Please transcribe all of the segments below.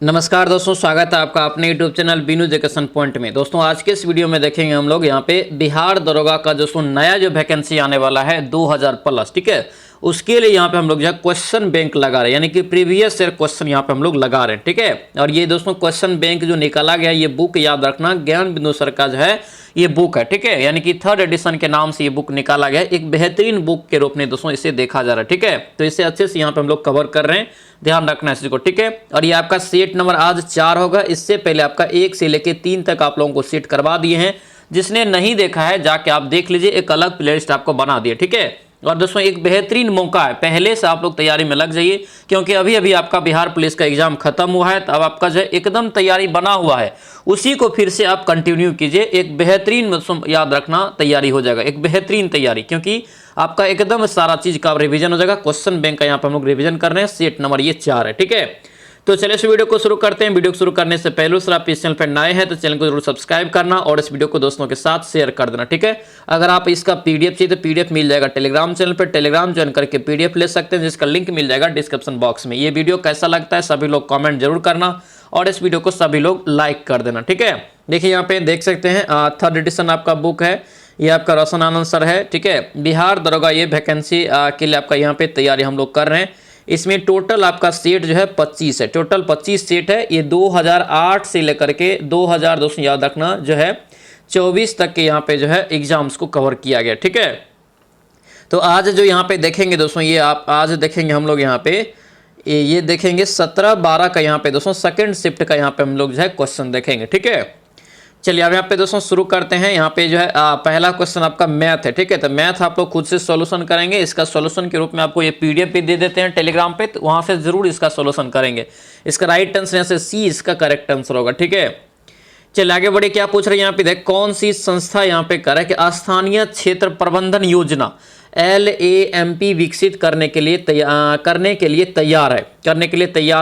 नमस्कार दोस्तों, स्वागत है आपका अपने YouTube channel Binu education point में। दोस्तों आज के इस वीडियो में देखेंगे हम लोग यहाँ पे बिहार दरोगा का जो नया जो वैकेंसी आने वाला है 2000 प्लस, ठीक है। उसके लिए यहाँ पे हम लोग जो है क्वेश्चन बैंक लगा रहे हैं, यानी कि प्रीवियस ईयर क्वेश्चन यहाँ पे हम लोग लगा रहे हैं, ठीक है। और ये दोस्तों क्वेश्चन बैंक जो निकाला गया, ये बुक याद रखना, ज्ञान बिंदु सर का जो है ये बुक है, ठीक है। यानी कि 3rd एडिशन के नाम से ये बुक निकाला गया, एक बेहतरीन बुक के रूप में दोस्तों इसे देखा जा रहा है, ठीक है। तो इसे अच्छे से यहाँ पे हम लोग कवर कर रहे हैं, ध्यान रखना है इसी को, ठीक है। और ये आपका सेट नंबर आज 4 होगा। इससे पहले आपका 1 से लेके 3 तक आप लोगों को सेट करवा दिए हैं। जिसने नहीं देखा है जाके आप देख लीजिए, एक अलग प्लेलिस्ट आपको बना दिए, ठीक है। और दोस्तों एक बेहतरीन मौका है, पहले से आप लोग तैयारी में लग जाइए, क्योंकि अभी अभी आपका बिहार पुलिस का एग्जाम खत्म हुआ है। तो अब आपका जो है एकदम तैयारी बना हुआ है, उसी को फिर से आप कंटिन्यू कीजिए। एक बेहतरीन याद रखना तैयारी हो जाएगा, एक बेहतरीन तैयारी, क्योंकि आपका एकदम सारा चीज का रिवीजन हो जाएगा। क्वेश्चन बैंक का यहाँ पर हम लोग रिवीजन कर रहे हैं, सेट नंबर ये 4 है, ठीक है। तो चलिए इस वीडियो को शुरू करते हैं। वीडियो को शुरू करने से पहले सर आप इस चैनल पर नए हैं तो चैनल को जरूर सब्सक्राइब करना और इस वीडियो को दोस्तों के साथ शेयर कर देना, ठीक है। अगर आप इसका पीडीएफ चाहिए तो पीडीएफ मिल जाएगा टेलीग्राम चैनल पर, टेलीग्राम ज्वाइन करके पीडीएफ ले सकते हैं, जिसका लिंक मिल जाएगा डिस्क्रिप्शन बॉक्स में। ये वीडियो कैसा लगता है सभी लोग कॉमेंट जरूर करना और इस वीडियो को सभी लोग लाइक कर देना, ठीक है। देखिए यहाँ पे देख सकते हैं 3rd एडिशन आपका बुक है, ये आपका रोशन आनंद सर है, ठीक है। बिहार दरोगा ये वैकेंसी के लिए आपका यहाँ पे तैयारी हम लोग कर रहे हैं। इसमें टोटल आपका सेट जो है 25 है, टोटल 25 सेट है। ये 2008 से लेकर के 2000 दोस्तों याद रखना जो है 24 तक के यहाँ पे जो है एग्जाम्स को कवर किया गया, ठीक है। तो आज जो यहाँ पे देखेंगे दोस्तों, ये आप आज देखेंगे हम लोग यहाँ पे ये देखेंगे 17-12 का यहाँ पे दोस्तों सेकंड शिफ्ट का यहाँ पे हम लोग जो है क्वेश्चन देखेंगे, ठीक है। चलिए अब यहाँ पे दोस्तों शुरू करते हैं। यहाँ पे जो है पहला क्वेश्चन आपका मैथ है, ठीक है। तो मैथ आप लोग खुद से सॉल्यूशन करेंगे। इसका सॉल्यूशन के रूप में आपको ये पीडीएफ भी दे देते हैं टेलीग्राम पे, तो वहां से जरूर इसका सॉल्यूशन करेंगे। इसका राइट आंसर यहाँ से सी इसका करेक्ट आंसर होगा, ठीक है। चलिए आगे बढ़े, क्या पूछ रहे हैं यहाँ पे देख, कौन सी संस्था यहाँ पे करे कि स्थानीय क्षेत्र प्रबंधन योजना LAMP विकसित करने के लिए तैयार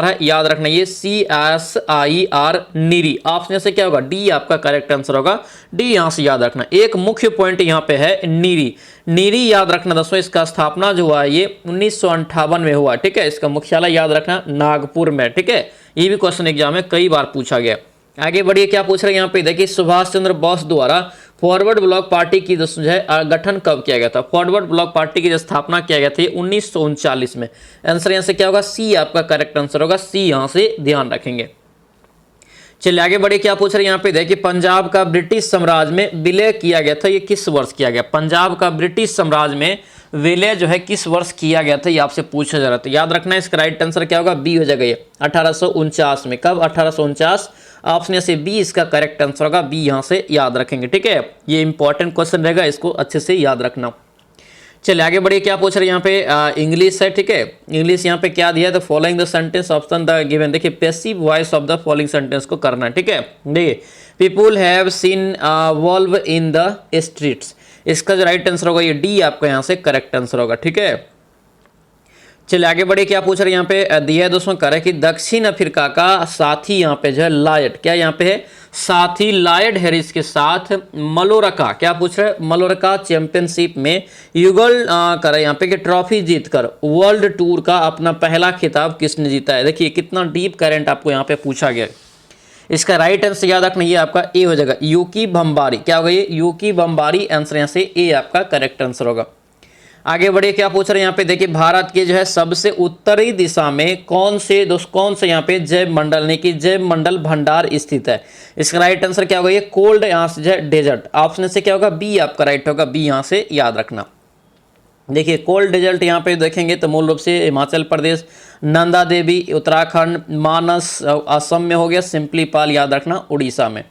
है। याद रखना ये CSIR नीरी। ऑप्शन से क्या होगा, डी आपका करेक्ट आंसर होगा, डी यहां से याद रखना। एक मुख्य पॉइंट यहां पे है नीरी याद रखना दोस्तों। इसका स्थापना जो हुआ है ये 1958 में हुआ, ठीक है। इसका मुख्यालय याद रखना नागपुर में, ठीक है। ये भी क्वेश्चन एग्जाम में कई बार पूछा गया। आगे बढ़िए, क्या पूछ रहे हैं यहाँ पे देखिए, सुभाष चंद्र बोस द्वारा फॉरवर्ड ब्लॉक पार्टी की जो है गठन कब किया गया था। फॉरवर्ड ब्लॉक पार्टी की जो स्थापना किया गया था 1939 में। आंसर यहाँ से क्या होगा, सी आपका करेक्ट आंसर होगा, सी यहाँ से ध्यान रखेंगे। चलिए आगे बढ़े, क्या पूछ रहे हैं यहाँ पे देखिए, पंजाब का ब्रिटिश साम्राज्य में विलय किया गया था, ये किस वर्ष किया गया। पंजाब का ब्रिटिश साम्राज्य में विलय जो है किस वर्ष किया गया था, ये आपसे पूछा जा रहा था। याद रखना है इसका राइट आंसर क्या होगा, बी हो जाएगा ये 1849 में। कब, 1849। ऑप्शन से बी इसका करेक्ट आंसर होगा, बी यहाँ से याद रखेंगे, ठीक है। ये इंपॉर्टेंट क्वेश्चन रहेगा, इसको अच्छे से याद रखना। चलिए आगे बढ़िए, क्या पूछ रहे हैं यहाँ पे इंग्लिश है, ठीक है। इंग्लिश यहाँ पे क्या दिया है, तो following the sentence option the given. देखिए passive voice of the following sentence को करना है, ठीक है। देखिए people have seen wolves in the streets, इसका जो राइट आंसर होगा ये डी आपका यहाँ से करेक्ट आंसर होगा, ठीक है। चलिए आगे बढ़े, क्या पूछ रहे हैं यहाँ पे दिया है दोस्तों, करे कि दक्षिण अफ्रीका का साथी यहाँ पे जो है लॉयड, क्या यहाँ पे है साथी लॉयड हैरिस के साथ मलोरका, क्या पूछ रहे हैं, मलोरका चैंपियनशिप में युगल करे यहाँ पे कि ट्रॉफी जीतकर वर्ल्ड टूर का अपना पहला खिताब किसने जीता है। देखिए कितना डीप करंट आपको यहाँ पे पूछा गया। इसका राइट आंसर याद रखना ये आपका ए हो जाएगा, यूकी बम्बारी। क्या होगा ये, यूकी बम्बारी। आंसर यहाँ से ए आपका करेक्ट आंसर होगा। आगे बढ़िए, क्या पूछ रहे हैं यहाँ पे देखिए, भारत के जो है सबसे उत्तरी दिशा में कौन से यहाँ पे जैव मंडल यानी कि जैव मंडल भंडार स्थित है। इसका राइट आंसर क्या होगा, ये कोल्ड यहाँ से जो है डेजर्ट। ऑप्शन से क्या होगा, बी आपका राइट होगा, बी यहाँ से याद रखना। देखिए कोल्ड डेजर्ट यहाँ पे देखेंगे तो मूल रूप से हिमाचल प्रदेश, नंदा देवी उत्तराखंड, मानस असम में हो गया, सिंपली पाल याद रखना उड़ीसा में।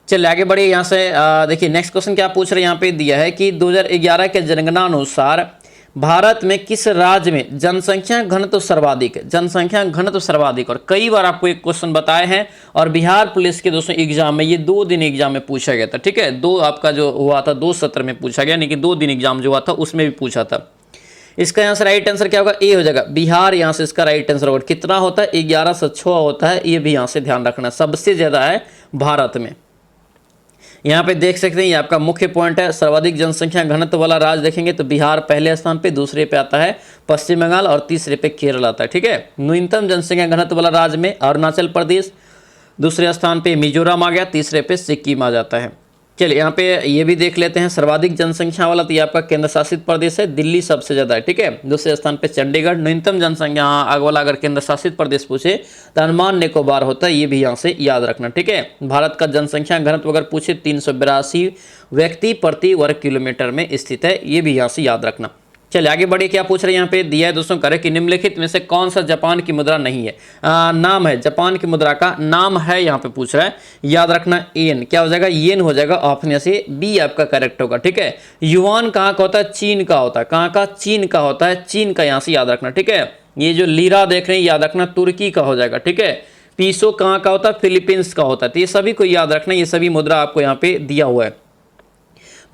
चलिए आगे बढ़िए, यहाँ से देखिए नेक्स्ट क्वेश्चन क्या पूछ रहे हैं, यहाँ पे दिया है कि 2011 के जनगणना अनुसार भारत में किस राज्य में जनसंख्या घनत्व सर्वाधिक। और कई बार आपको एक क्वेश्चन बताए हैं और बिहार पुलिस के दोस्तों एग्जाम में ये 2 दिन एग्जाम में पूछा गया था, ठीक है। 2 आपका जो हुआ था 2 सत्र में पूछा गया, यानी कि 2 दिन एग्जाम जो हुआ था उसमें भी पूछा था। इसका यहाँ से राइट आंसर क्या होगा, ए हो जाएगा बिहार। यहाँ से इसका राइट आंसर होगा, कितना होता है 1106 होता है, ये भी यहाँ से ध्यान रखना, सबसे ज्यादा है भारत में। यहाँ पे देख सकते हैं ये आपका मुख्य पॉइंट है। सर्वाधिक जनसंख्या घनत्व वाला राज्य देखेंगे तो बिहार पहले स्थान पे, दूसरे पे आता है पश्चिम बंगाल और तीसरे पे केरल आता है। ठीक है, न्यूनतम जनसंख्या घनत्व वाला राज्य में अरुणाचल प्रदेश, दूसरे स्थान पे मिजोरम आ गया, तीसरे पे सिक्किम आ जाता है। चलिए यहाँ पे ये भी देख लेते हैं सर्वाधिक जनसंख्या वाला, तो ये आपका केंद्र शासित प्रदेश है, दिल्ली सबसे ज़्यादा है। ठीक है, दूसरे स्थान पे चंडीगढ़। न्यूनतम जनसंख्या वाला अगर केंद्र शासित प्रदेश पूछे तो अंडमान निकोबार होता है, ये भी यहाँ से याद रखना। ठीक है, भारत का जनसंख्या घनत्व अगर पूछे 382 व्यक्ति प्रति वर्ग किलोमीटर में स्थित है, ये भी यहाँ से याद रखना। चलिए आगे बढ़िए, क्या पूछ रहे हैं यहाँ पे दिया है दोस्तों, करे कि निम्नलिखित में से कौन सा जापान की मुद्रा नहीं है। नाम है जापान की मुद्रा का, नाम है यहाँ पे पूछ रहा है, याद रखना येन। क्या हो जाएगा, येन हो जाएगा, ऑप्शन से बी आपका करेक्ट होगा। ठीक है, युआन कहाँ का होता है, चीन का होता है। कहाँ का, चीन का होता है, चीन का यहाँ से याद रखना। ठीक है, ये जो लीरा देख रहे हैं याद रखना तुर्की का हो जाएगा। ठीक है, पीसो कहाँ का होता है, फिलीपींस का होता है। तो ये सभी को याद रखना, ये सभी मुद्रा आपको यहाँ पे दिया हुआ है।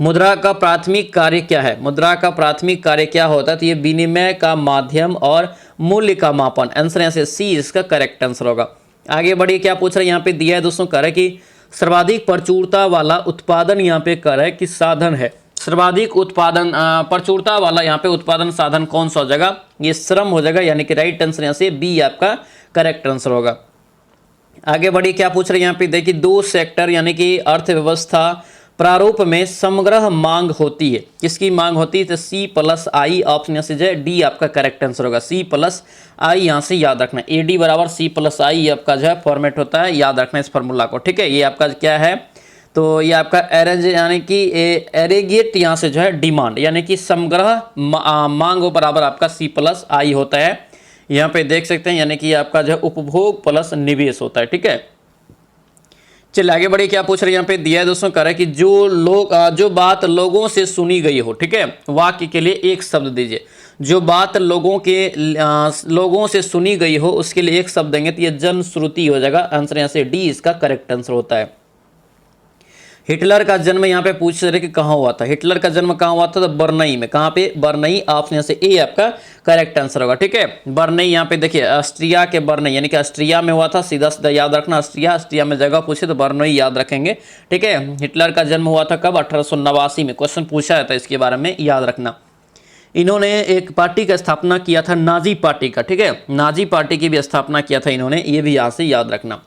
मुद्रा का प्राथमिक कार्य क्या है, मुद्रा का प्राथमिक कार्य क्या होता है, तो ये विनिमय का माध्यम और मूल्य का मापन। आंसर यहाँ से सी इसका करेक्ट आंसर होगा। आगे बढ़िए, क्या पूछ रहे हैं यहाँ पे दिया है दोस्तों, कर है कि सर्वाधिक प्रचुरता वाला उत्पादन यहाँ पे कर है कि साधन है। सर्वाधिक उत्पादन प्रचुरता वाला यहाँ पे उत्पादन साधन कौन सा हो जाएगा, ये श्रम हो जाएगा, यानी कि राइट आंसर यहाँ से बी आपका करेक्ट आंसर होगा। आगे बढ़िए, क्या पूछ रहे हैं यहाँ पे देखिए, दो सेक्टर यानी कि अर्थव्यवस्था प्रारूप में समग्र मांग होती है। किसकी मांग होती है, तो C+I, ऑप्शन से जो है डी आपका करेक्ट आंसर होगा। C+I यहाँ से याद रखना, AD बराबर C+I आपका जो है फॉर्मेट होता है, याद रखना इस फॉर्मूला को। ठीक है, ये आपका क्या है, तो ये आपका एरेंज यानी कि एरेगेट यहाँ से जो है डिमांड, यानी कि समग्र मांग बराबर आपका C+I होता है। यहाँ पे देख सकते हैं, यानी कि आपका जो है उपभोग प्लस निवेश होता है। ठीक है, चलिए आगे बढ़िए, क्या पूछ रहे हैं यहाँ पे दिया है दोस्तों, कह रहा है कि जो बात लोगों से सुनी गई हो। ठीक है, वाक्य के लिए एक शब्द दीजिए। जो बात लोगों से सुनी गई हो उसके लिए एक शब्द देंगे तो ये जनश्रुति हो जाएगा। आंसर यहाँ से डी इसका करेक्ट आंसर होता है। हिटलर का जन्म यहाँ पे पूछ रहे कि कहाँ हुआ था, हिटलर का जन्म कहाँ हुआ था, तो बर्नई में। कहाँ पे, बर्नई, ऑप्शन से ए आपका करेक्ट आंसर होगा। ठीक है, बर्नई यहाँ पे देखिए ऑस्ट्रिया के बर्नई, यानी कि ऑस्ट्रिया में हुआ था, सीधा सीधा याद रखना ऑस्ट्रिया में जगह पूछे तो बर्नई याद रखेंगे। ठीक है, हिटलर का जन्म हुआ था कब, 1889 में। क्वेश्चन पूछा था इसके बारे में, याद रखना। इन्होंने एक पार्टी का स्थापना किया था, नाजी पार्टी का। ठीक है, नाजी पार्टी की भी स्थापना किया था इन्होंने, ये भी यहाँ से याद रखना।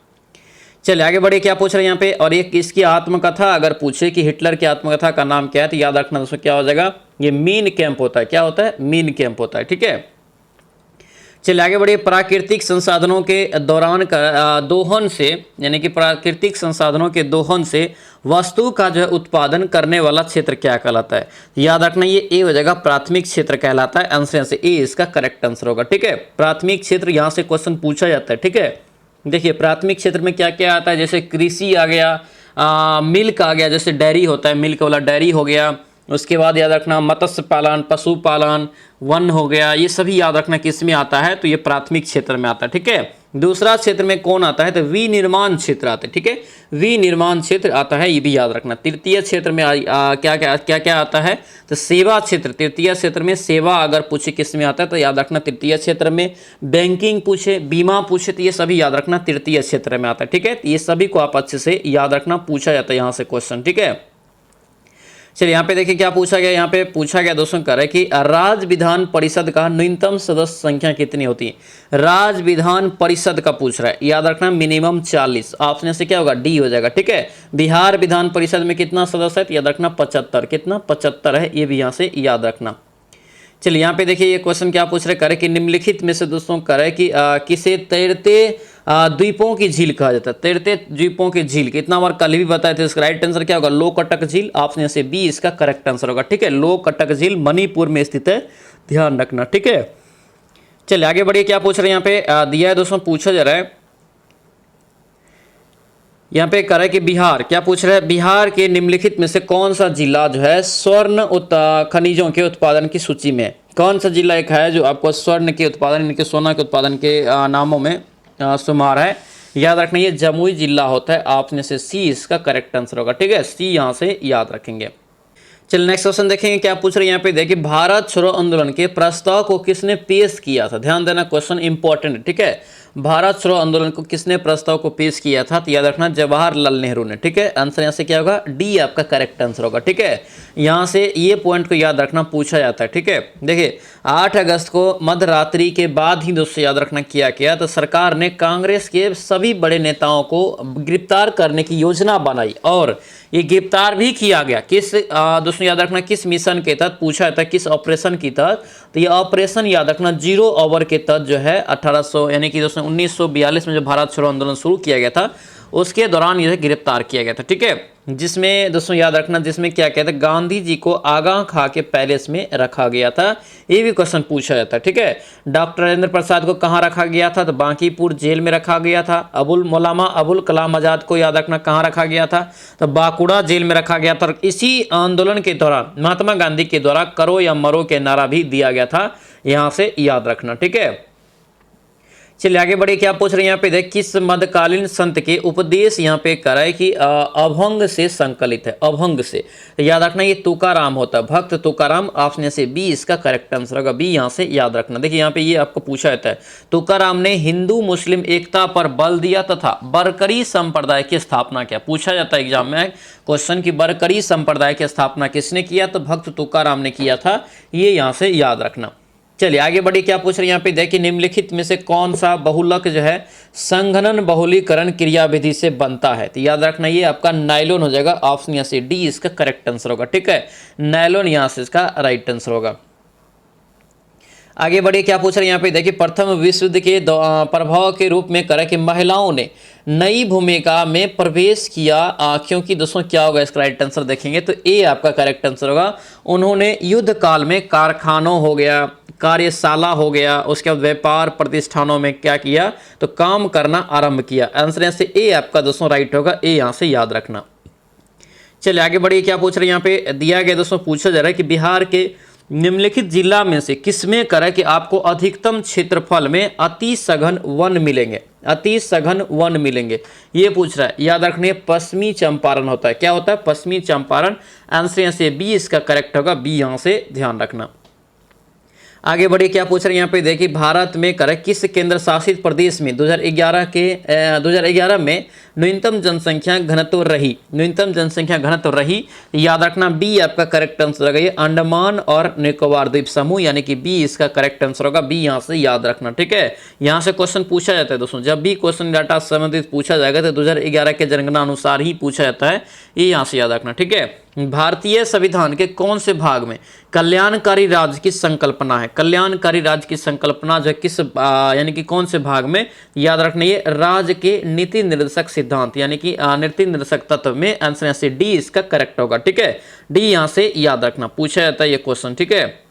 चलिए आगे बढ़िए, क्या पूछ रहे हैं यहाँ पे, और एक इसकी आत्मकथा अगर पूछे कि हिटलर की आत्मकथा का नाम क्या है, तो याद रखना दोस्तों क्या हो जाएगा, ये मीन कैंप होता है। क्या होता है, मीन कैंप होता है। ठीक है, चलिए आगे बढ़िए, प्राकृतिक संसाधनों के दौरान दोहन से, यानी कि प्राकृतिक संसाधनों के दोहन से वस्तु का जो है उत्पादन करने वाला क्षेत्र क्या कहलाता है, याद रखना ये ए हो जाएगा, प्राथमिक क्षेत्र कहलाता है। आंसर से ए इसका करेक्ट आंसर होगा। ठीक है, प्राथमिक क्षेत्र यहाँ से क्वेश्चन पूछा जाता है। ठीक है, देखिए प्राथमिक क्षेत्र में क्या क्या आता है, जैसे कृषि आ गया, मिल्क आ गया, जैसे डेयरी होता है, मिल्क वाला डेयरी हो गया। उसके बाद याद रखना मत्स्य पालन, पशुपालन, वन हो गया, ये सभी याद रखना किस में आता है, तो ये प्राथमिक क्षेत्र में आता है। ठीक है, दूसरा क्षेत्र में कौन आता है, तो विनिर्माण क्षेत्र आता है। ठीक है, विनिर्माण क्षेत्र आता है, ये भी याद रखना। तृतीय क्षेत्र में क्या क्या आता है, तो सेवा क्षेत्र। तृतीय क्षेत्र में सेवा अगर पूछे किस में आता है, तो याद रखना तृतीय क्षेत्र में। बैंकिंग पूछे, बीमा पूछे, तो ये सभी याद रखना तृतीय क्षेत्र में आता है। ठीक है, तो ये सभी को आप अच्छे से याद रखना, पूछा जाता है यहाँ से क्वेश्चन। ठीक है, चलिए यहाँ पे देखिए क्या पूछा गया, यहाँ पे पूछा गया दोस्तों कह रहे कि राज्य विधान परिषद का न्यूनतम सदस्य संख्या कितनी होती है। राज्य विधान परिषद का पूछ रहा है, याद रखना मिनिमम 40। ऑप्शन से क्या होगा, डी हो जाएगा। ठीक है, बिहार विधान परिषद में कितना सदस्य है, तो याद रखना 75। कितना, 75 है, ये भी यहाँ से याद रखना। चलिए यहाँ पे देखिए ये क्वेश्चन क्या पूछ रहे, करे कि निम्नलिखित में से दोस्तों करे कि किसे तैरते द्वीपों की झील कहा जाता है। तैरते द्वीपों की झील कितना बार कल भी बताए थे, इसका राइट आंसर क्या होगा, लोकटक झील। ऑप्शन से बी इसका करेक्ट आंसर होगा। ठीक है, लोकटक झील मणिपुर में स्थित है, ध्यान रखना। ठीक है, चलिए आगे बढ़िए, क्या पूछ रहे हैं यहाँ पे दिया है दोस्तों, पूछा जा रहा है यहाँ पे कह रहा है कि बिहार, क्या पूछ रहा है, बिहार के निम्नलिखित में से कौन सा जिला जो है स्वर्ण खनिजों के उत्पादन की सूची में, कौन सा जिला एक है जो आपको स्वर्ण के उत्पादन, इनके सोना के उत्पादन के नामों में शुमार है। याद रखना ये जमुई जिला होता है। ऑप्शन से सी इसका करेक्ट आंसर होगा। ठीक है, सी यहाँ से याद रखेंगे। चलिए नेक्स्ट क्वेश्चन देखेंगे क्या पूछ रहे हैं यहाँ पे। देखिए भारत छोड़ो आंदोलन के प्रस्ताव को किसने पेश किया था। ध्यान देना, क्वेश्चन इंपॉर्टेंट है, ठीक है। भारत छोड़ो आंदोलन को किसने प्रस्ताव को पेश किया था, तो याद रखना जवाहरलाल नेहरू ने, ठीक है। आंसर यहाँ से क्या होगा, डी आपका करेक्ट आंसर होगा, ठीक है। यहाँ से ये पॉइंट को याद रखना पूछा जाता है, ठीक है। देखिए 8 अगस्त को मध्यरात्रि के बाद ही दोस्तों याद रखना किया गया, तो सरकार ने कांग्रेस के सभी बड़े नेताओं को गिरफ्तार करने की योजना बनाई और ये गिरफ्तार भी किया गया। किस दोस्तों याद रखना किस मिशन के तहत पूछा जाता है, किस ऑपरेशन की तहत, तो ये ऑपरेशन याद रखना 0 ओवर के तहत जो है 1800 यानी कि दोस्तों 1942 में जो भारत छोड़ो आंदोलन शुरू किया गया था उसके दौरान ये गिरफ्तार किया गया था, ठीक है। जिसमें दोस्तों याद रखना जिसमें क्या कहते हैं, गांधी जी को आगा खा के पैलेस में रखा गया था, ये भी क्वेश्चन पूछा जाता है, ठीक है। डॉक्टर राजेंद्र प्रसाद को कहाँ रखा गया था, तो बांकीपुर जेल में रखा गया था। मौलाना अबुल कलाम आजाद को याद रखना कहाँ रखा गया था, तो बांकुड़ा जेल में रखा गया था। इसी आंदोलन के दौरान महात्मा गांधी के द्वारा करो या मरो के नारा भी दिया गया था, यहाँ से याद रखना, ठीक है। चलिए आगे बढ़े, क्या पूछ रहे हैं यहाँ पे। देख किस मध्यकालीन संत के उपदेश यहाँ पे करा है कि अभंग से संकलित है, अभंग से, तो याद रखना ये तुकाराम होता है, भक्त तुकाराम। ऑप्शन से बी इसका करेक्ट आंसर होगा, बी यहाँ से याद रखना। देखिए यहाँ पे ये आपको पूछा जाता है, तुकाराम ने हिंदू मुस्लिम एकता पर बल दिया तथा बरकरी संप्रदाय की स्थापना किया। पूछा जाता है एग्जाम में क्वेश्चन की बरकरी संप्रदाय की स्थापना किसने किया, तो भक्त तुकाराम ने किया था, ये यहाँ से याद रखना। चलिए आगे बढ़ी, क्या पूछ रहे हैं यहाँ पे। देखिए निम्नलिखित में से कौन सा बहुलक जो है संघनन बहुलीकरण क्रियाविधि से बनता है, तो याद रखना ये आपका नायलॉन हो जाएगा। ऑप्शन यहाँ से डी इसका करेक्ट आंसर होगा, ठीक है। नायलॉन यहाँ से इसका राइट आंसर होगा। आगे बढ़िए, क्या पूछ रहे हैं यहाँ पे। देखिए प्रथम विश्व युद्ध के प्रभाव के रूप में करा कि महिलाओं ने नई भूमिका में प्रवेश किया, क्योंकि दोस्तों क्या होगा इसका राइट आंसर देखेंगे तो ए आपका करेक्ट आंसर होगा। उन्होंने युद्ध काल में कारखानों हो गया, कार्यशाला हो गया, उसके बाद व्यापार प्रतिष्ठानों में क्या किया, तो काम करना आरंभ किया। आंसर यहाँ से ए आपका दोस्तों राइट होगा, ए यहाँ से याद रखना। चलिए आगे बढ़िए, क्या पूछ रहे हैं यहाँ पे। दिया गया दोस्तों पूछा जा रहा है कि बिहार के निम्नलिखित जिला में से किसमें करें कि आपको अधिकतम क्षेत्रफल में अति सघन वन मिलेंगे, अति सघन वन मिलेंगे, ये पूछ रहा है। याद रखने पश्चिमी चंपारण होता है, क्या होता है, पश्चिमी चंपारण। आंसर यहाँ से बी इसका करेक्ट होगा, बी यहाँ से ध्यान रखना। आगे बढ़िए, क्या पूछ रहे हैं यहाँ पे। देखिए भारत में करें किस केंद्र शासित प्रदेश में 2011 में न्यूनतम जनसंख्या घनत्व रही, न्यूनतम जनसंख्या घनत्व रही, याद रखना बी आपका करेक्ट आंसर होगा। ये अंडमान और निकोबार द्वीप समूह, यानी कि बी इसका करेक्ट आंसर होगा, बी यहाँ से याद रखना, ठीक है। यहाँ से क्वेश्चन पूछा जाता है दोस्तों, जब भी क्वेश्चन डाटा संबंधित पूछा जाएगा तो 2011 के जनगणना अनुसार ही पूछा जाता है, ये यहाँ से याद रखना, ठीक है। भारतीय संविधान के कौन से भाग में कल्याणकारी राज्य की संकल्पना है, कल्याणकारी राज्य की संकल्पना जो किस यानी कि कौन से भाग में, याद रखना ये राज्य के नीति निर्देशक सिद्धांत यानी कि नीति निर्देशक तत्व में। आंसर यहाँ से डी इसका करेक्ट होगा, ठीक है। डी यहाँ से याद रखना, पूछा जाता है ये क्वेश्चन, ठीक है।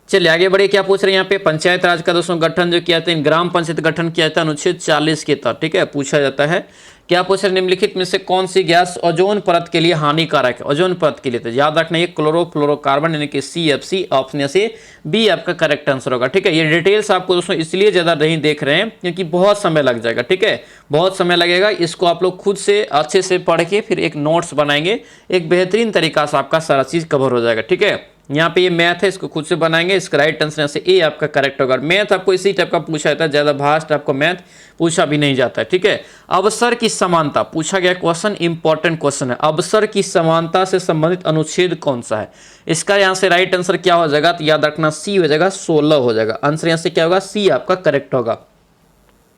चलिए आगे बढ़िए, क्या पूछ रहे हैं यहाँ पे। पंचायत राज का दोस्तों गठन जो किया था, ग्राम पंचायत गठन किया था अनुच्छेद 40 के तहत, ठीक है, पूछा जाता है। क्या पूछ रहे निम्नलिखित में से कौन सी गैस ओजोन परत के लिए हानिकारक है, ओजोन परत के लिए, तो याद रखना ये क्लोरोफ्लोरोकार्बन यानी कि CFC। ऑप्शन से बी आपका करेक्ट आंसर होगा, ठीक है। ये डिटेल्स आपको दोस्तों इसलिए ज़्यादा नहीं देख रहे हैं क्योंकि बहुत समय लग जाएगा, ठीक है, बहुत समय लगेगा। इसको आप लोग खुद से अच्छे से पढ़ के फिर एक नोट्स बनाएंगे, एक बेहतरीन तरीका से आपका सारा चीज़ कवर हो जाएगा, ठीक है। यहाँ पे ये मैथ है, इसको खुद से बनाएंगे, इसका राइट आंसर से ए आपका करेक्ट होगा। मैथ आपको इसी टाइप का पूछा जाता है, ज़्यादा भास्ट आपको मैथ पूछा भी नहीं जाता है, ठीक है। अवसर की समानता पूछा गया क्वेश्चन, इंपॉर्टेंट क्वेश्चन है। अवसर की समानता से संबंधित अनुच्छेद कौन सा है, इसका यहाँ से राइट आंसर क्या हो जाएगा, तो याद रखना सी हो जाएगा, 16 हो जाएगा। आंसर यहाँ से क्या होगा, सी आपका करेक्ट होगा।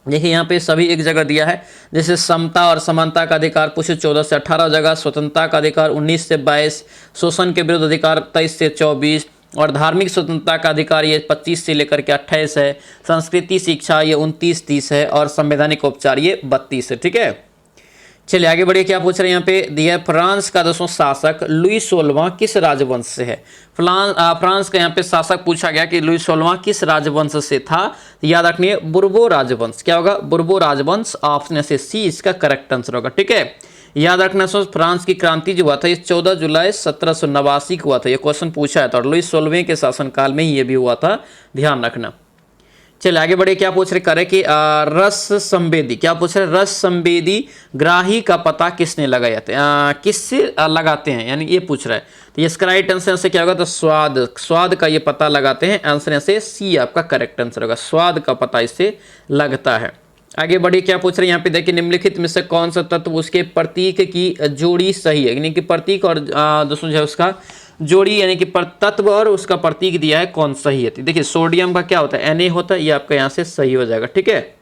देखिए यहाँ पे सभी एक जगह दिया है, जैसे समता और समानता का अधिकार पूछे 14 से 18 जगह, स्वतंत्रता का अधिकार 19 से 22, शोषण के विरुद्ध अधिकार 23 से 24, और धार्मिक स्वतंत्रता का अधिकार ये 25 से लेकर के 28 है, संस्कृति शिक्षा ये 29-30 है, और संवैधानिक उपचार ये 32 है, ठीक है। चलिए आगे बढ़िए, क्या पूछ रहे हैं यहाँ पे दिया है। फ्रांस का दोस्तों शासक लुई 16वां किस राजवंश से है, फ्रांस का यहाँ पे शासक पूछा गया कि लुई 16वां किस राजवंश से था, याद रखिए बुर्बो राजवंश, क्या होगा, बुर्बो राजवंश। ऑप्शन से सी इसका करेक्ट आंसर होगा, ठीक है। याद रखना फ्रांस की क्रांति जो हुआ था ये 14 जुलाई 1789 को हुआ था, ये क्वेश्चन पूछा है, और लुई 16वें के शासनकाल में ही ये भी हुआ था, ध्यान रखना। चलिए आगे बढ़े, क्या पूछ रहे करे कि रस संवेदी, क्या पूछ रहे, रस संवेदी ग्राही का पता किसने लगाया था, किससे लगाते हैं, यानी ये पूछ रहा है। तो इसका राइट आंसर से क्या होगा, तो स्वाद, स्वाद का ये पता लगाते हैं। आंसर से सी आपका करेक्ट आंसर होगा, स्वाद का पता इससे लगता है। आगे बढ़िए, क्या पूछ रहे हैं यहाँ पे देखिए, निम्नलिखित में से कौन सा तत्व उसके प्रतीक की जोड़ी सही है, यानी कि प्रतीक और दोस्तों जो है उसका जोड़ी, यानी कि तत्व और उसका प्रतीक दिया है, कौन सही है। तो देखिए सोडियम का क्या होता है, Na होता है, ये आपका यहाँ से सही हो जाएगा। ठीक है,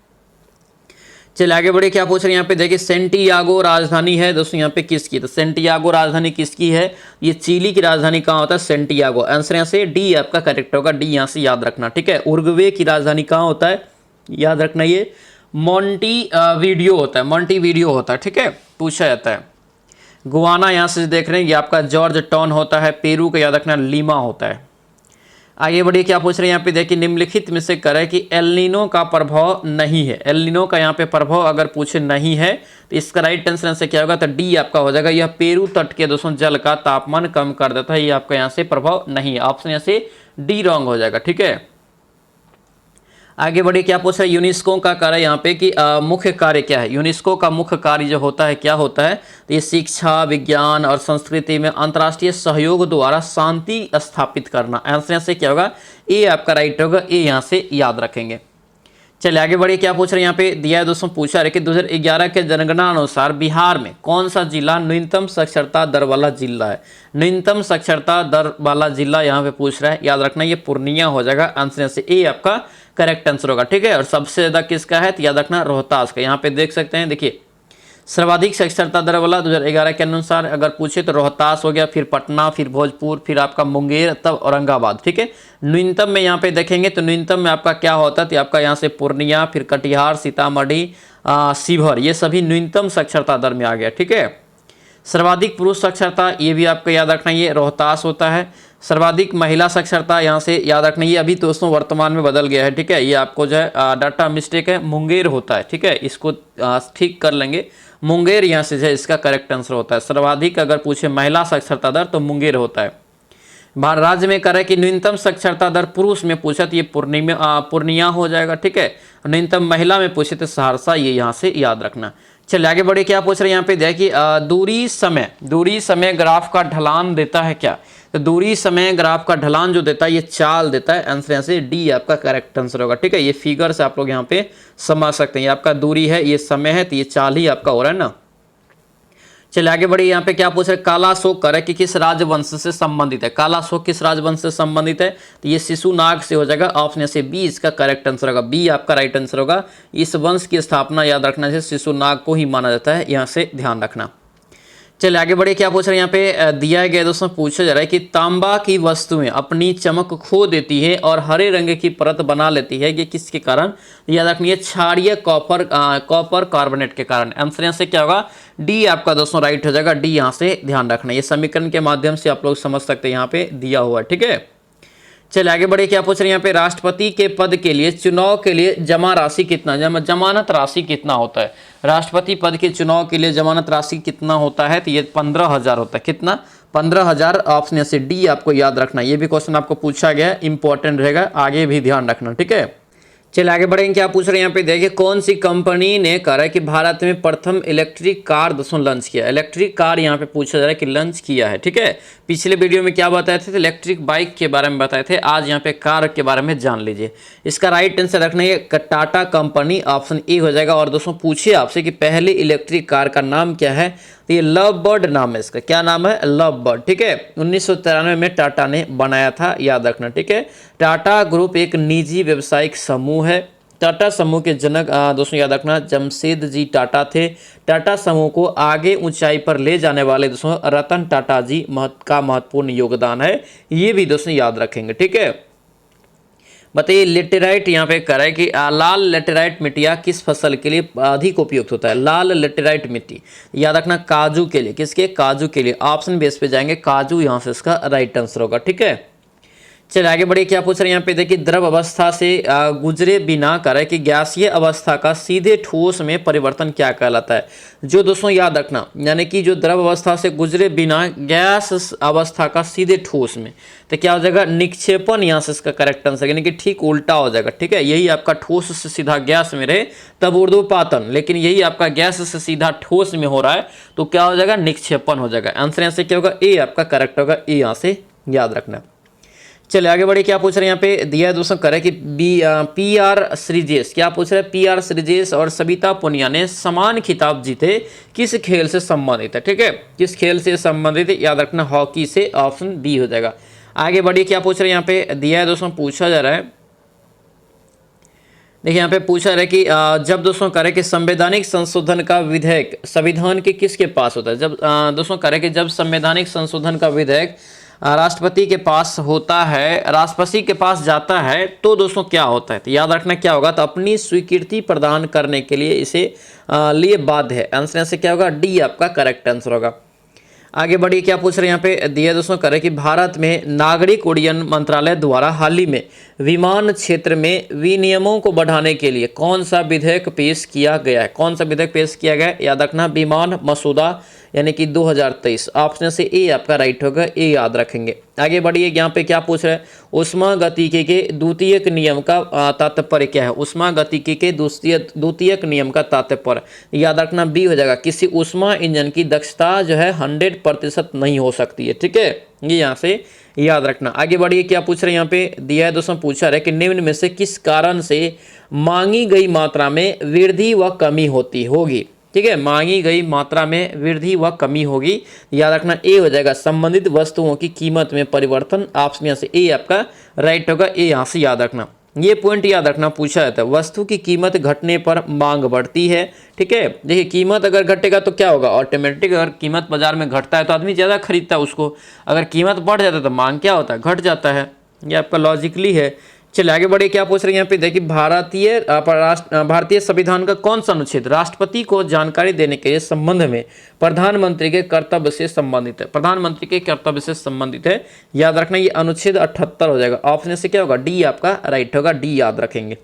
चलिए आगे बढ़े, क्या पूछ रहे हैं यहाँ पे देखिए, सेंटियागो राजधानी है दोस्तों यहाँ पे किसकी, तो सेंटियागो राजधानी किसकी है, ये चिली की राजधानी कहाँ होता है, सेंटियागो। आंसर यहाँ से डी आपका करेक्ट होगा, डी यहाँ से याद रखना। ठीक है, उरुग्वे की राजधानी कहाँ होता है, याद रखना, ये मोंटेवीडियो होता है, मोंटेवीडियो होता है। ठीक है, पूछा जाता है। गुआना यहाँ से देख रहे हैं, ये आपका जॉर्ज टाउन होता है। पेरू का याद रखना लिमा होता है। आगे बढ़िए, क्या पूछ रहे हैं यहाँ पे देखिए, निम्नलिखित में से करें कि एल नीनो का प्रभाव नहीं है, एल नीनो का यहाँ पे प्रभाव अगर पूछे नहीं है तो इसका राइट आंसर से क्या होगा, तो डी आपका हो जाएगा। यह पेरू तट के दोस्तों जल का तापमान कम कर देता है, ये आपका यहाँ से प्रभाव नहीं है। ऑप्शन यहाँ से डी रॉन्ग हो जाएगा। ठीक है, आगे बढ़िए, क्या पूछ रहा है, यूनेस्को का कार्य यहाँ पे कि मुख्य कार्य क्या है। यूनेस्को का मुख्य कार्य जो होता है क्या होता है, तो ये शिक्षा, विज्ञान और संस्कृति में अंतर्राष्ट्रीय सहयोग द्वारा शांति स्थापित करना। आंसर से क्या होगा, ए आपका राइट होगा, ए यहाँ से याद रखेंगे। चलिए आगे बढ़िए, क्या पूछ रहे हैं यहाँ पे दिया है दोस्तों, पूछा है कि 2011 के जनगणना अनुसार बिहार में कौन सा जिला न्यूनतम साक्षरता दर वाला जिला है। न्यूनतम साक्षरता दर वाला जिला यहाँ पे पूछ रहा है, याद रखना ये पूर्णिया हो जाएगा। आंसर से ए आपका करेक्ट आंसर होगा। ठीक है, और सबसे ज्यादा किसका है, तो याद रखना रोहतास का। यहाँ पे देख सकते हैं, देखिए सर्वाधिक साक्षरता दर वाला 2011 के अनुसार अगर पूछे तो रोहतास हो गया, फिर पटना, फिर भोजपुर, फिर आपका मुंगेर, तब औरंगाबाद। ठीक है, न्यूनतम में यहाँ पे देखेंगे तो न्यूनतम में आपका क्या होता है, तो आपका यहाँ से पूर्णिया, फिर कटिहार, सीतामढ़ी, शिवहर, ये सभी न्यूनतम साक्षरता दर में आ गया। ठीक है, सर्वाधिक पुरुष साक्षरता, ये भी आपको याद रखना, ये रोहतास होता है। सर्वाधिक महिला साक्षरता यहाँ से याद रखना, ये अभी दोस्तों वर्तमान में बदल गया है। ठीक है, ये आपको जो है डाटा मिस्टेक है, मुंगेर होता है। ठीक है, इसको ठीक कर लेंगे, मुंगेर यहाँ से जो है इसका करेक्ट आंसर होता है। सर्वाधिक अगर पूछे महिला साक्षरता दर तो मुंगेर होता है। राज्य में करे कि न्यूनतम साक्षरता दर पुरुष में पूछा तो ये पूर्णिया हो जाएगा। ठीक है, न्यूनतम महिला में पूछे तो सहरसा, ये यहाँ से याद रखना। चलिए आगे बढ़े, क्या पूछ रहे हैं यहाँ पे देखिए, दूरी समय ग्राफ का ढलान देता है क्या, तो दूरी समय ग्राफ का ढलान जो देता है ये चाल देता है। आंसर यहाँ से डी आपका करेक्ट आंसर होगा। ठीक है, ये फिगर से आप लोग यहाँ पे समझ सकते हैं, ये आपका दूरी है, ये समय है, तो ये चाल ही आपका हो रहा है ना। चलिए आगे बढ़िए, यहाँ पे क्या पूछ रहे, काला शोक करे कि किस राजवंश से संबंधित है। काला शोक किस राजवंश से संबंधित है, तो ये शिशुनाग से हो जाएगा। ऑप्शन से बी इसका करेक्ट आंसर होगा, बी आपका राइट आंसर होगा। इस वंश की स्थापना याद रखना से शिशुनाग को ही माना जाता है, यहाँ से ध्यान रखना। चलिए आगे बढ़िए, क्या पूछ रहे हैं यहाँ पे दिया गया दोस्तों, पूछा जा रहा है कि तांबा की वस्तुएं अपनी चमक खो देती है और हरे रंग की परत बना लेती है, ये किसके कारण, याद रखनी है क्षारीय कॉपर कार्बोनेट के कारण। आंसर यहाँ से क्या होगा, डी आपका दोस्तों राइट हो जाएगा, डी यहाँ से ध्यान रखना। ये समीकरण के माध्यम से आप लोग समझ सकते हैं, यहाँ पे दिया हुआ है। ठीक है, चलिए आगे बढ़े, क्या पूछ रहे हैं यहाँ पे, राष्ट्रपति के पद के लिए चुनाव के लिए जमा राशि कितना, जमानत राशि कितना होता है। राष्ट्रपति पद के चुनाव के लिए जमानत राशि कितना होता है, तो ये 15,000 होता है। कितना, 15,000। ऑप्शन से डी आपको याद रखना, ये भी क्वेश्चन आपको पूछा गया, इंपॉर्टेंट रहेगा, आगे भी ध्यान रखना। ठीक है, चलिए आगे बढ़ेंगे, क्या पूछ रहे हैं यहाँ पे देखिए, कौन सी कंपनी ने कहा है कि भारत में प्रथम इलेक्ट्रिक कार दोस्तों लॉन्च किया। इलेक्ट्रिक कार यहाँ पे पूछा जा रहा है कि लॉन्च किया है। ठीक है, पिछले वीडियो में क्या बताए थे, इलेक्ट्रिक बाइक के बारे में बताए थे, आज यहाँ पे कार के बारे में जान लीजिए। इसका राइट आंसर रखना है टाटा कंपनी, ऑप्शन ए हो जाएगा। और दोस्तों पूछिए आपसे कि पहली इलेक्ट्रिक कार का नाम क्या है, तो ये लव बर्ड नाम है इसका। क्या नाम है, लव बर्ड। ठीक है, 1993 में टाटा ने बनाया था, याद रखना। ठीक है, टाटा ग्रुप एक निजी व्यावसायिक समूह है। टाटा समूह के जनक दोस्तों याद रखना जमशेद जी टाटा थे। टाटा समूह को आगे ऊंचाई पर ले जाने वाले दोस्तों रतन टाटा जी का महत्वपूर्ण योगदान है, ये भी दोस्तों याद रखेंगे। ठीक है, बताइए लेटेराइट यहाँ पे करा है कि लाल लेटेराइट मिट्टिया किस फसल के लिए अधिक उपयुक्त होता है। लाल लेटेराइट मिट्टी याद रखना काजू के लिए, किसके, काजू के लिए। ऑप्शन बेस पे जाएंगे, काजू यहाँ से इसका राइट आंसर होगा। ठीक है, चलिए आगे बढ़िए, क्या पूछ रहे हैं यहाँ पे देखिए, द्रव अवस्था से गुजरे बिना करे कि गैसीय अवस्था का सीधे ठोस में परिवर्तन क्या कहलाता है। जो दोस्तों याद रखना, यानी कि जो द्रव अवस्था से गुजरे बिना गैस अवस्था का सीधे ठोस में, तो क्या हो जाएगा, निक्षेपण यहाँ से इसका करेक्ट आंसर, यानी कि ठीक उल्टा हो जाएगा। ठीक है, यही आपका ठोस से सीधा गैस में रहे तब ऊर्ध्वपातन, लेकिन यही आपका गैस से सीधा ठोस में हो रहा है तो क्या हो जाएगा, निक्षेपण हो जाएगा। आंसर यहाँ से क्या होगा, ए आपका करेक्ट होगा, ए यहाँ से याद रखना। चलिए आगे बढ़िए, क्या पूछ रहे हैं यहाँ पे दिया है दोस्तों, करे कि पी आर श्रीजेश, क्या पूछ रहे हैं, पी आर श्रीजेश और सविता पुनिया ने समान खिताब जीते, किस खेल से संबंधित है। ठीक है, किस खेल से संबंधित है, याद रखना हॉकी से, ऑप्शन बी हो जाएगा। आगे बढ़िए, क्या पूछ रहे हैं यहाँ पे दिया है दोस्तों, पूछा जा रहा है, देखिए यहाँ पे पूछा रहा है कि जब दोस्तों करे कि संवैधानिक संशोधन का विधेयक संविधान के किसके पास होता है। जब दोस्तों करे कि जब संवैधानिक संशोधन का विधेयक राष्ट्रपति के पास होता है, राष्ट्रपति के पास जाता है, तो दोस्तों क्या होता है, तो याद रखना क्या होगा, तो अपनी स्वीकृति प्रदान करने के लिए इसे लिए बाध्य है। आंसर से क्या होगा, डी आपका करेक्ट आंसर होगा। आगे बढ़िए, क्या पूछ रहे हैं यहाँ पे दिया दोस्तों, करे कि भारत में नागरिक उड्डयन मंत्रालय द्वारा हाल ही में विमान क्षेत्र में विनियमों को बढ़ाने के लिए कौन सा विधेयक पेश किया गया है। कौन सा विधेयक पेश किया गया है, याद रखना विमान मसूदा, यानी कि 2023। ऑप्शन से ए आपका राइट होगा, ए याद रखेंगे। आगे बढ़िए, यहाँ पे क्या पूछ रहे हैं, ऊष्मागतिकी के द्वितीयक नियम का तात्पर्य क्या है। ऊष्मागतिकी के द्वितीयक नियम का तात्पर्य याद रखना बी हो जाएगा, किसी ऊष्मा इंजन की दक्षता जो है 100% नहीं हो सकती है। ठीक है, ये यहाँ से याद रखना। आगे बढ़िए, क्या पूछ रहे हैं यहाँ पे दिया है दोस्तों, पूछा रहे कि निम्न में से किस कारण से मांगी गई मात्रा में वृद्धि व कमी होगी। ठीक है, मांगी गई मात्रा में वृद्धि व कमी होगी, याद रखना ए हो जाएगा, संबंधित वस्तुओं की कीमत में परिवर्तन। ऑप्शन यहाँ से ए आपका राइट होगा, ए यहाँ से याद रखना। ये पॉइंट याद रखना, पूछा जाता है वस्तु की कीमत घटने पर मांग बढ़ती है। ठीक है, देखिए कीमत अगर घटेगा तो क्या होगा, ऑटोमेटिक अगर कीमत बाजार में घटता है तो आदमी ज़्यादा खरीदता है उसको, अगर कीमत बढ़ जाता है तो मांग क्या होता है, घट जाता है। ये आपका लॉजिकली है। चलिए आगे बढ़े, क्या पूछ रहे हैं यहाँ पे देखिए, भारतीय संविधान का कौन सा अनुच्छेद राष्ट्रपति को जानकारी देने के संबंध में प्रधानमंत्री के कर्तव्य से संबंधित है। प्रधानमंत्री के कर्तव्य से संबंधित है, याद रखना ये अनुच्छेद 78 हो जाएगा। ऑप्शन से क्या होगा, डी आपका राइट होगा, डी याद रखेंगे।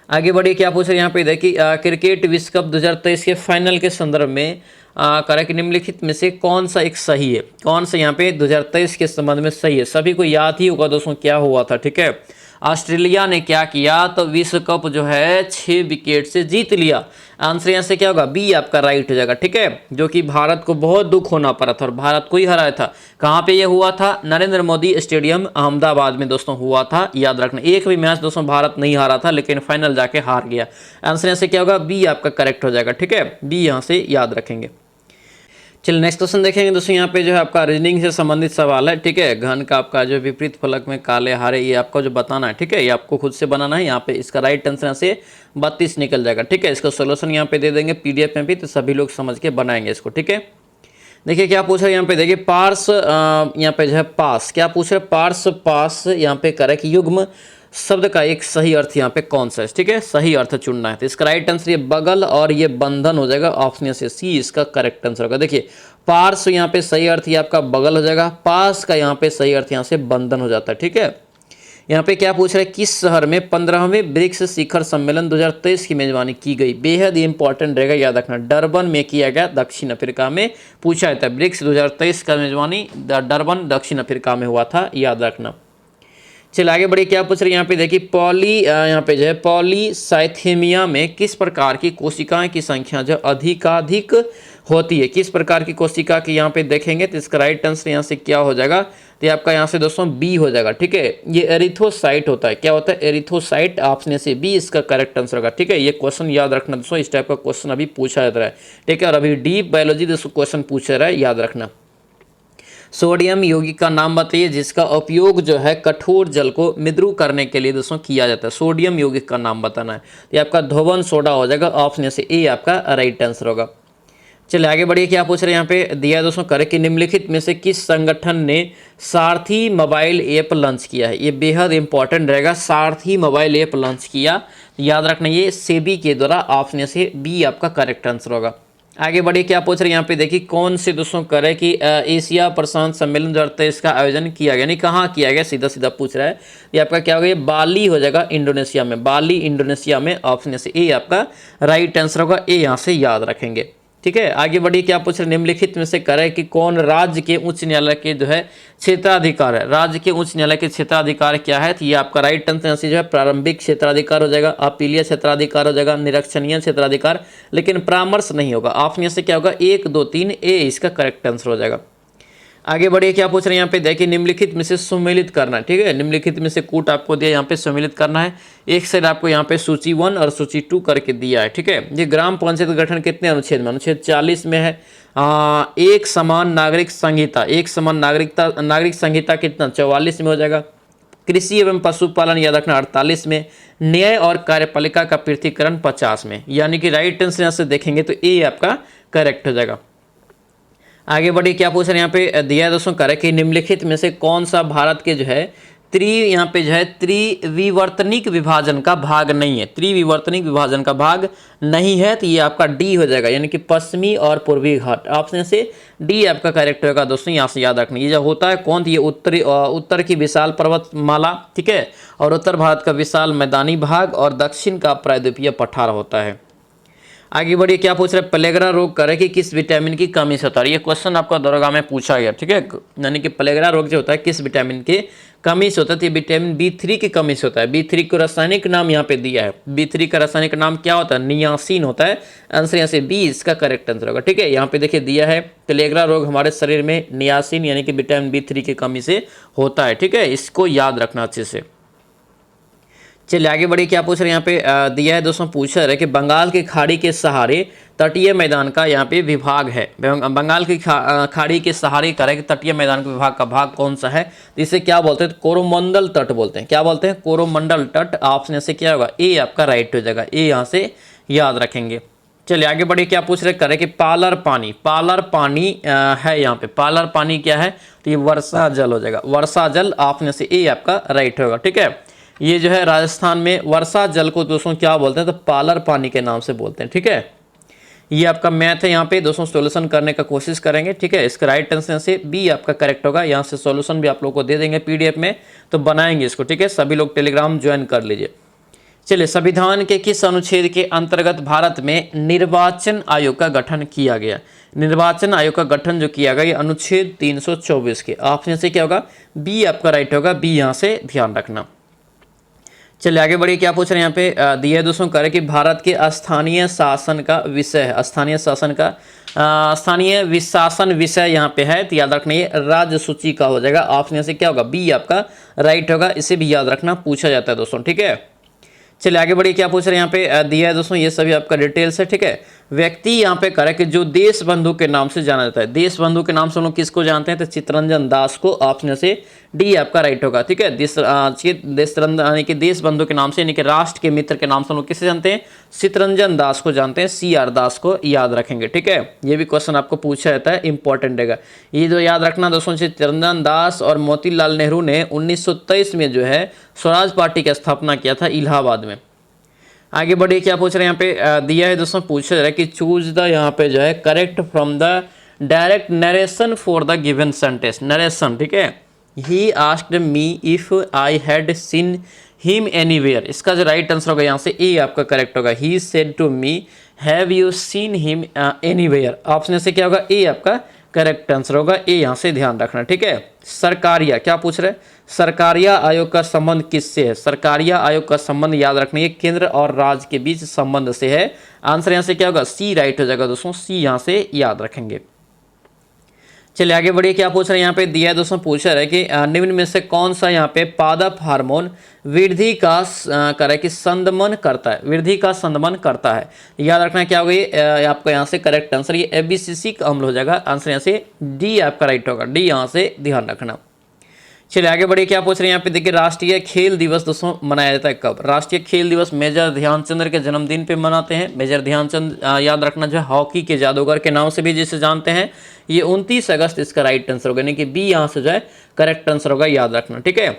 आगे बढ़िए, क्या पूछ रहे हैं यहाँ पे देखिए, क्रिकेट विश्व कप 2023 के फाइनल के संदर्भ में करेक्ट निम्नलिखित में से कौन सा एक सही है। कौन सा यहाँ पे 2023 के संबंध में सही है, सभी को याद ही होगा दोस्तों क्या हुआ था। ठीक है, ऑस्ट्रेलिया ने क्या किया, तो विश्व कप जो है 6 विकेट से जीत लिया। आंसर यहाँ से क्या होगा, बी आपका राइट हो जाएगा। ठीक है, जो कि भारत को बहुत दुख होना पड़ा था और भारत को ही हराया था। कहाँ पे ये हुआ था, नरेंद्र मोदी स्टेडियम अहमदाबाद में दोस्तों हुआ था, याद रखना। एक भी मैच दोस्तों भारत नहीं हारा था, लेकिन फाइनल जाके हार गया। आंसर यहाँ से क्या होगा, बी आपका करेक्ट हो जाएगा। ठीक है, बी यहाँ से याद रखेंगे। चलिए नेक्स्ट क्वेश्चन देखेंगे दोस्तों, यहाँ पे जो है आपका रीजनिंग से संबंधित सवाल है। ठीक है, घन का आपका जो विपरीत फलक में काले हारे, ये आपको जो बताना है। ठीक है, ये आपको खुद से बनाना है। यहाँ पे इसका राइट आंसर यहाँ से 32 निकल जाएगा। ठीक है, इसका सोल्यूशन यहाँ पे दे देंगे पीडीएफ में भी, तो सभी लोग समझ के बनाएंगे इसको। ठीक है, देखिए क्या पूछ रहे हैं यहाँ पे देखिए, पार्स यहाँ पे जो है पास, क्या पूछ रहे हैं, पार्स पास यहाँ पे करेक्ट युग्म शब्द का एक सही अर्थ यहाँ पे कौन सा है। ठीक है, सही अर्थ चुनना है, तो इसका राइट आंसर ये बगल और ये बंधन हो जाएगा। ऑप्शन से सी इसका करेक्ट आंसर होगा। देखिए पार्स यहाँ पे सही अर्थ ये आपका बगल हो जाएगा, पास का यहाँ पे सही अर्थ यहाँ से बंधन हो जाता है। ठीक है, यहाँ पे क्या पूछ रहे हैं, किस शहर में 15वें ब्रिक्स शिखर सम्मेलन 2023 की मेजबानी की गई। बेहद इंपॉर्टेंट रहेगा, याद रखना। डरबन में किया गया, दक्षिण अफ्रीका में पूछा जाता है। ब्रिक्स 2023 का मेजबानी डरबन दक्षिण अफ्रीका में हुआ था, याद रखना। चलिए आगे बढ़िए, क्या पूछ रहे हैं यहाँ पे देखिए, यहाँ पे जो है पॉलीसाइथेमिया में किस प्रकार की कोशिकाएं की संख्या जो अधिकाधिक होती है। किस प्रकार की कोशिका की यहाँ पे देखेंगे, तो इसका राइट आंसर यहाँ से क्या हो जाएगा, तो आपका यहाँ से दोस्तों बी हो जाएगा। ठीक है, ये एरिथोसाइट होता है। क्या होता है, एरिथोसाइट। ऑप्शन से बी इसका करेक्ट आंसर होगा। ठीक है, ये क्वेश्चन याद रखना दोस्तों, इस टाइप का क्वेश्चन अभी पूछा जाता है। ठीक है, और अभी डीप बायोलॉजी दोस्तों क्वेश्चन पूछा रहा है, याद रखना। सोडियम यौगिक का नाम बताइए जिसका उपयोग जो है कठोर जल को मृदु करने के लिए दोस्तों किया जाता है। सोडियम यौगिक का नाम बताना है, ये आपका धोवन सोडा हो जाएगा। ऑप्शन से ए आपका राइट आंसर होगा। चलिए आगे बढ़िए, क्या पूछ रहे हैं यहाँ पे दिया दोस्तों, करे कि निम्नलिखित में से किस संगठन ने सारथी मोबाइल ऐप लॉन्च किया है। ये बेहद इंपॉर्टेंट रहेगा, सारथी मोबाइल ऐप लॉन्च किया, याद रखना ये सेबी के द्वारा। ऑप्शन से बी आपका करेक्ट आंसर होगा। आगे बढ़िए, क्या पूछ रहे हैं यहाँ पे देखिए, कौन से दोस्तों करे कि एशिया प्रशांत सम्मेलन जो है इसका आयोजन किया गया, नहीं कहाँ किया गया, सीधा सीधा पूछ रहा है। ये आपका क्या होगा, ये बाली हो जाएगा इंडोनेशिया में, बाली इंडोनेशिया में, ऑप्शन से ए आपका राइट आंसर होगा, ए यहाँ से याद रखेंगे। ठीक है, आगे बढ़िए, क्या पूछ रहे, निम्नलिखित में से करे कि कौन राज्य के उच्च न्यायालय के जो है क्षेत्राधिकार है, राज्य के उच्च न्यायालय के क्षेत्राधिकार क्या है, तो ये आपका राइट आंसर से जो है प्रारंभिक क्षेत्राधिकार हो जाएगा, अपीलीय क्षेत्राधिकार हो जाएगा, निरीक्षणीय क्षेत्राधिकार, लेकिन परामर्श नहीं होगा। ऑप्शन से क्या होगा, 1 2 3 ए इसका करेक्ट आंसर हो जाएगा। आगे बढ़िए, क्या पूछ रहे हैं यहाँ पे देखिए, निम्नलिखित में से सम्मिलित करना। ठीक है, निम्नलिखित में से कूट आपको दिया, यहाँ पे सम्मिलित करना है। एक साइड आपको यहाँ पे सूची 1 और सूची 2 करके दिया है। ठीक है, ये ग्राम पंचायत गठन कितने अनुच्छेद में, अनुच्छेद 40 में है। एक समान नागरिक संहिता, एक समान नागरिक संहिता कितना, 44 में हो जाएगा। कृषि एवं पशुपालन याद रखना 48 में। न्याय और कार्यपालिका का पृथकीकरण 50 में। यानी कि राइट आंसर से देखेंगे तो ए आपका करेक्ट हो जाएगा। आगे बढ़िए, क्या पूछ रहे हैं यहाँ पे दिया है दोस्तों, करे कि निम्नलिखित में से कौन सा भारत के जो है यहाँ पे जो है त्रिविवर्तनिक विभाजन का भाग नहीं है, त्रिविवर्तनिक विभाजन का भाग नहीं है, तो ये आपका डी हो जाएगा, यानी कि पश्चिमी और पूर्वी घाट। ऑप्शन से डी आपका करेक्ट होगा दोस्तों, यहाँ से याद रखना। ये जो होता है कौन, ये उत्तर की विशाल पर्वतमाला, ठीक है, और उत्तर भारत का विशाल मैदानी भाग और दक्षिण का प्रायद्वीपीय पठार होता है। आगे बढ़िए, क्या पूछ रहे हैं, प्लेगरा रोग करे कि किस विटामिन की कमी से होता है। ये क्वेश्चन आपका दरोगा में पूछा गया। ठीक है, यानी कि प्लेगरा रोग जो होता है किस विटामिन के कमी से होता है, तो ये विटामिन B3 की कमी से होता है। B3 को रासायनिक नाम यहाँ पे दिया है, B3 का रासायनिक नाम क्या होता है, नियासिन होता है। आंसर यहाँ से बी इसका करेक्ट आंसर होगा। ठीक है, यहाँ पे देखिए दिया है, प्लेगरा रोग हमारे शरीर में नियासिन यानी कि विटामिन B3 की कमी से होता है। ठीक है, इसको याद रखना अच्छे से। चलिए आगे बढ़िए, क्या पूछ रहे हैं यहाँ पे दिया है दोस्तों, पूछा है कि बंगाल की खाड़ी के सहारे तटीय मैदान का यहाँ पे विभाग है। बंगाल की खाड़ी के सहारे करे तटीय मैदान के विभाग का भाग कौन सा है, इसे क्या बोलते हैं, कोरोमंडल तट बोलते हैं। क्या बोलते हैं, कोरोमंडल तट। ऑप्शन से क्या होगा, ए आपका राइट हो जाएगा, ए यहाँ से याद रखेंगे। चलिए आगे बढ़िए, क्या पूछ रहे करे कि पालर पानी है यहाँ पे, पालर पानी क्या है, तो ये वर्षा जल हो जाएगा, वर्षा जल। ऑप्शन से ए आपका राइट होगा। ठीक है, ये जो है राजस्थान में वर्षा जल को दोस्तों क्या बोलते हैं, तो पालर पानी के नाम से बोलते हैं। ठीक है, ये आपका मैथ है, यहाँ पे दोस्तों सॉल्यूशन करने का कोशिश करेंगे। ठीक है, इसका राइट आंसर से बी आपका करेक्ट होगा। यहाँ से सॉल्यूशन भी आप लोगों को दे देंगे पीडीएफ में, तो बनाएंगे इसको। ठीक है, सभी लोग टेलीग्राम ज्वाइन कर लीजिए। चलिए, संविधान के किस अनुच्छेद के अंतर्गत भारत में निर्वाचन आयोग का गठन किया गया। निर्वाचन आयोग का गठन जो किया गया, ये अनुच्छेद 324 के। ऑप्शन से क्या होगा, बी आपका राइट होगा, बी यहाँ से ध्यान रखना। चलिए आगे बढ़िए, क्या पूछ रहे हैं यहाँ पे दिया है दोस्तों, करे कि भारत के स्थानीय शासन का विषय है, स्थानीय शासन का स्थानीय विशासन विषय यहाँ पे है, तो याद रखना ये राज्य सूची का हो जाएगा। ऑप्शन से क्या होगा, बी आपका राइट होगा, इसे भी याद रखना, पूछा जाता है दोस्तों। ठीक है, चलिए आगे बढ़िए, क्या पूछ रहे हैं यहाँ पे दिया है दोस्तों, ये सभी आपका डिटेल्स है। ठीक है, व्यक्ति यहाँ पे करे कि जो देश बंधु के नाम से जाना जाता है, देश बंधु के नाम से हम लोग किसको जानते हैं, तो चित्तरंजन दास को। ऑप्शन से डी आपका राइट होगा। ठीक है, यानी कि देश बंधु के नाम से, यानी कि राष्ट्र के मित्र के नाम से हम लोग किसे जानते हैं, चित्तरंजन दास को जानते हैं, CR दास को याद रखेंगे। ठीक है, ये भी क्वेश्चन आपको पूछा जाता है, इंपॉर्टेंट रहेगा ये जो याद रखना दोस्तों। चित्तरंजन दास और मोतीलाल नेहरू ने 1923 में जो है स्वराज पार्टी की स्थापना किया था इलाहाबाद में। आगे बढ़िए, क्या पूछ रहे हैं यहाँ पे दिया है दोस्तों, पूछा जा रहा है कि चूज द यहाँ पे जो है correct from the direct narration for the given sentence. Narration, ठीक है, he asked me if I had seen him anywhere, इसका जो राइट आंसर होगा यहाँ से ए आपका करेक्ट होगा। He said to me have you seen him anywhere. Option से क्या होगा, ए आपका करेक्ट आंसर होगा, ए यहाँ से ध्यान रखना। ठीक है, सरकारिया, क्या पूछ रहे हैं, सरकारिया आयोग का संबंध किससे है। सरकारिया आयोग का संबंध याद रखना, ये केंद्र और राज्य के बीच संबंध से है। आंसर यहाँ से क्या होगा, सी राइट हो जाएगा दोस्तों, सी यहाँ से याद रखेंगे। चलिए आगे बढ़िए, क्या पूछ रहे हैं यहाँ पे दिया है दोस्तों, पूछा है कि निम्न में से कौन सा यहाँ पे पादप हार्मोन वृद्धि का करे कि संदमन करता है, वृद्धि का संदमन करता है। याद रखना क्या होगा, ये आपका यहाँ से करेक्ट आंसर ये एबिसिसिक अम्ल हो जाएगा। आंसर यहाँ से डी आपका राइट होगा, डी यहाँ से ध्यान रखना। चलिए आगे बढ़िए, क्या पूछ रहे हैं यहाँ पे देखिए, राष्ट्रीय खेल दिवस दोस्तों मनाया जाता है कब। राष्ट्रीय खेल दिवस मेजर ध्यानचंद के जन्मदिन पे मनाते हैं। मेजर ध्यानचंद याद रखना जो है हॉकी के जादूगर के नाम से भी जिसे जानते हैं, ये 29 अगस्त इसका राइट आंसर होगा, यानी कि बी यहाँ से जो है करेक्ट आंसर होगा, याद रखना। ठीक है,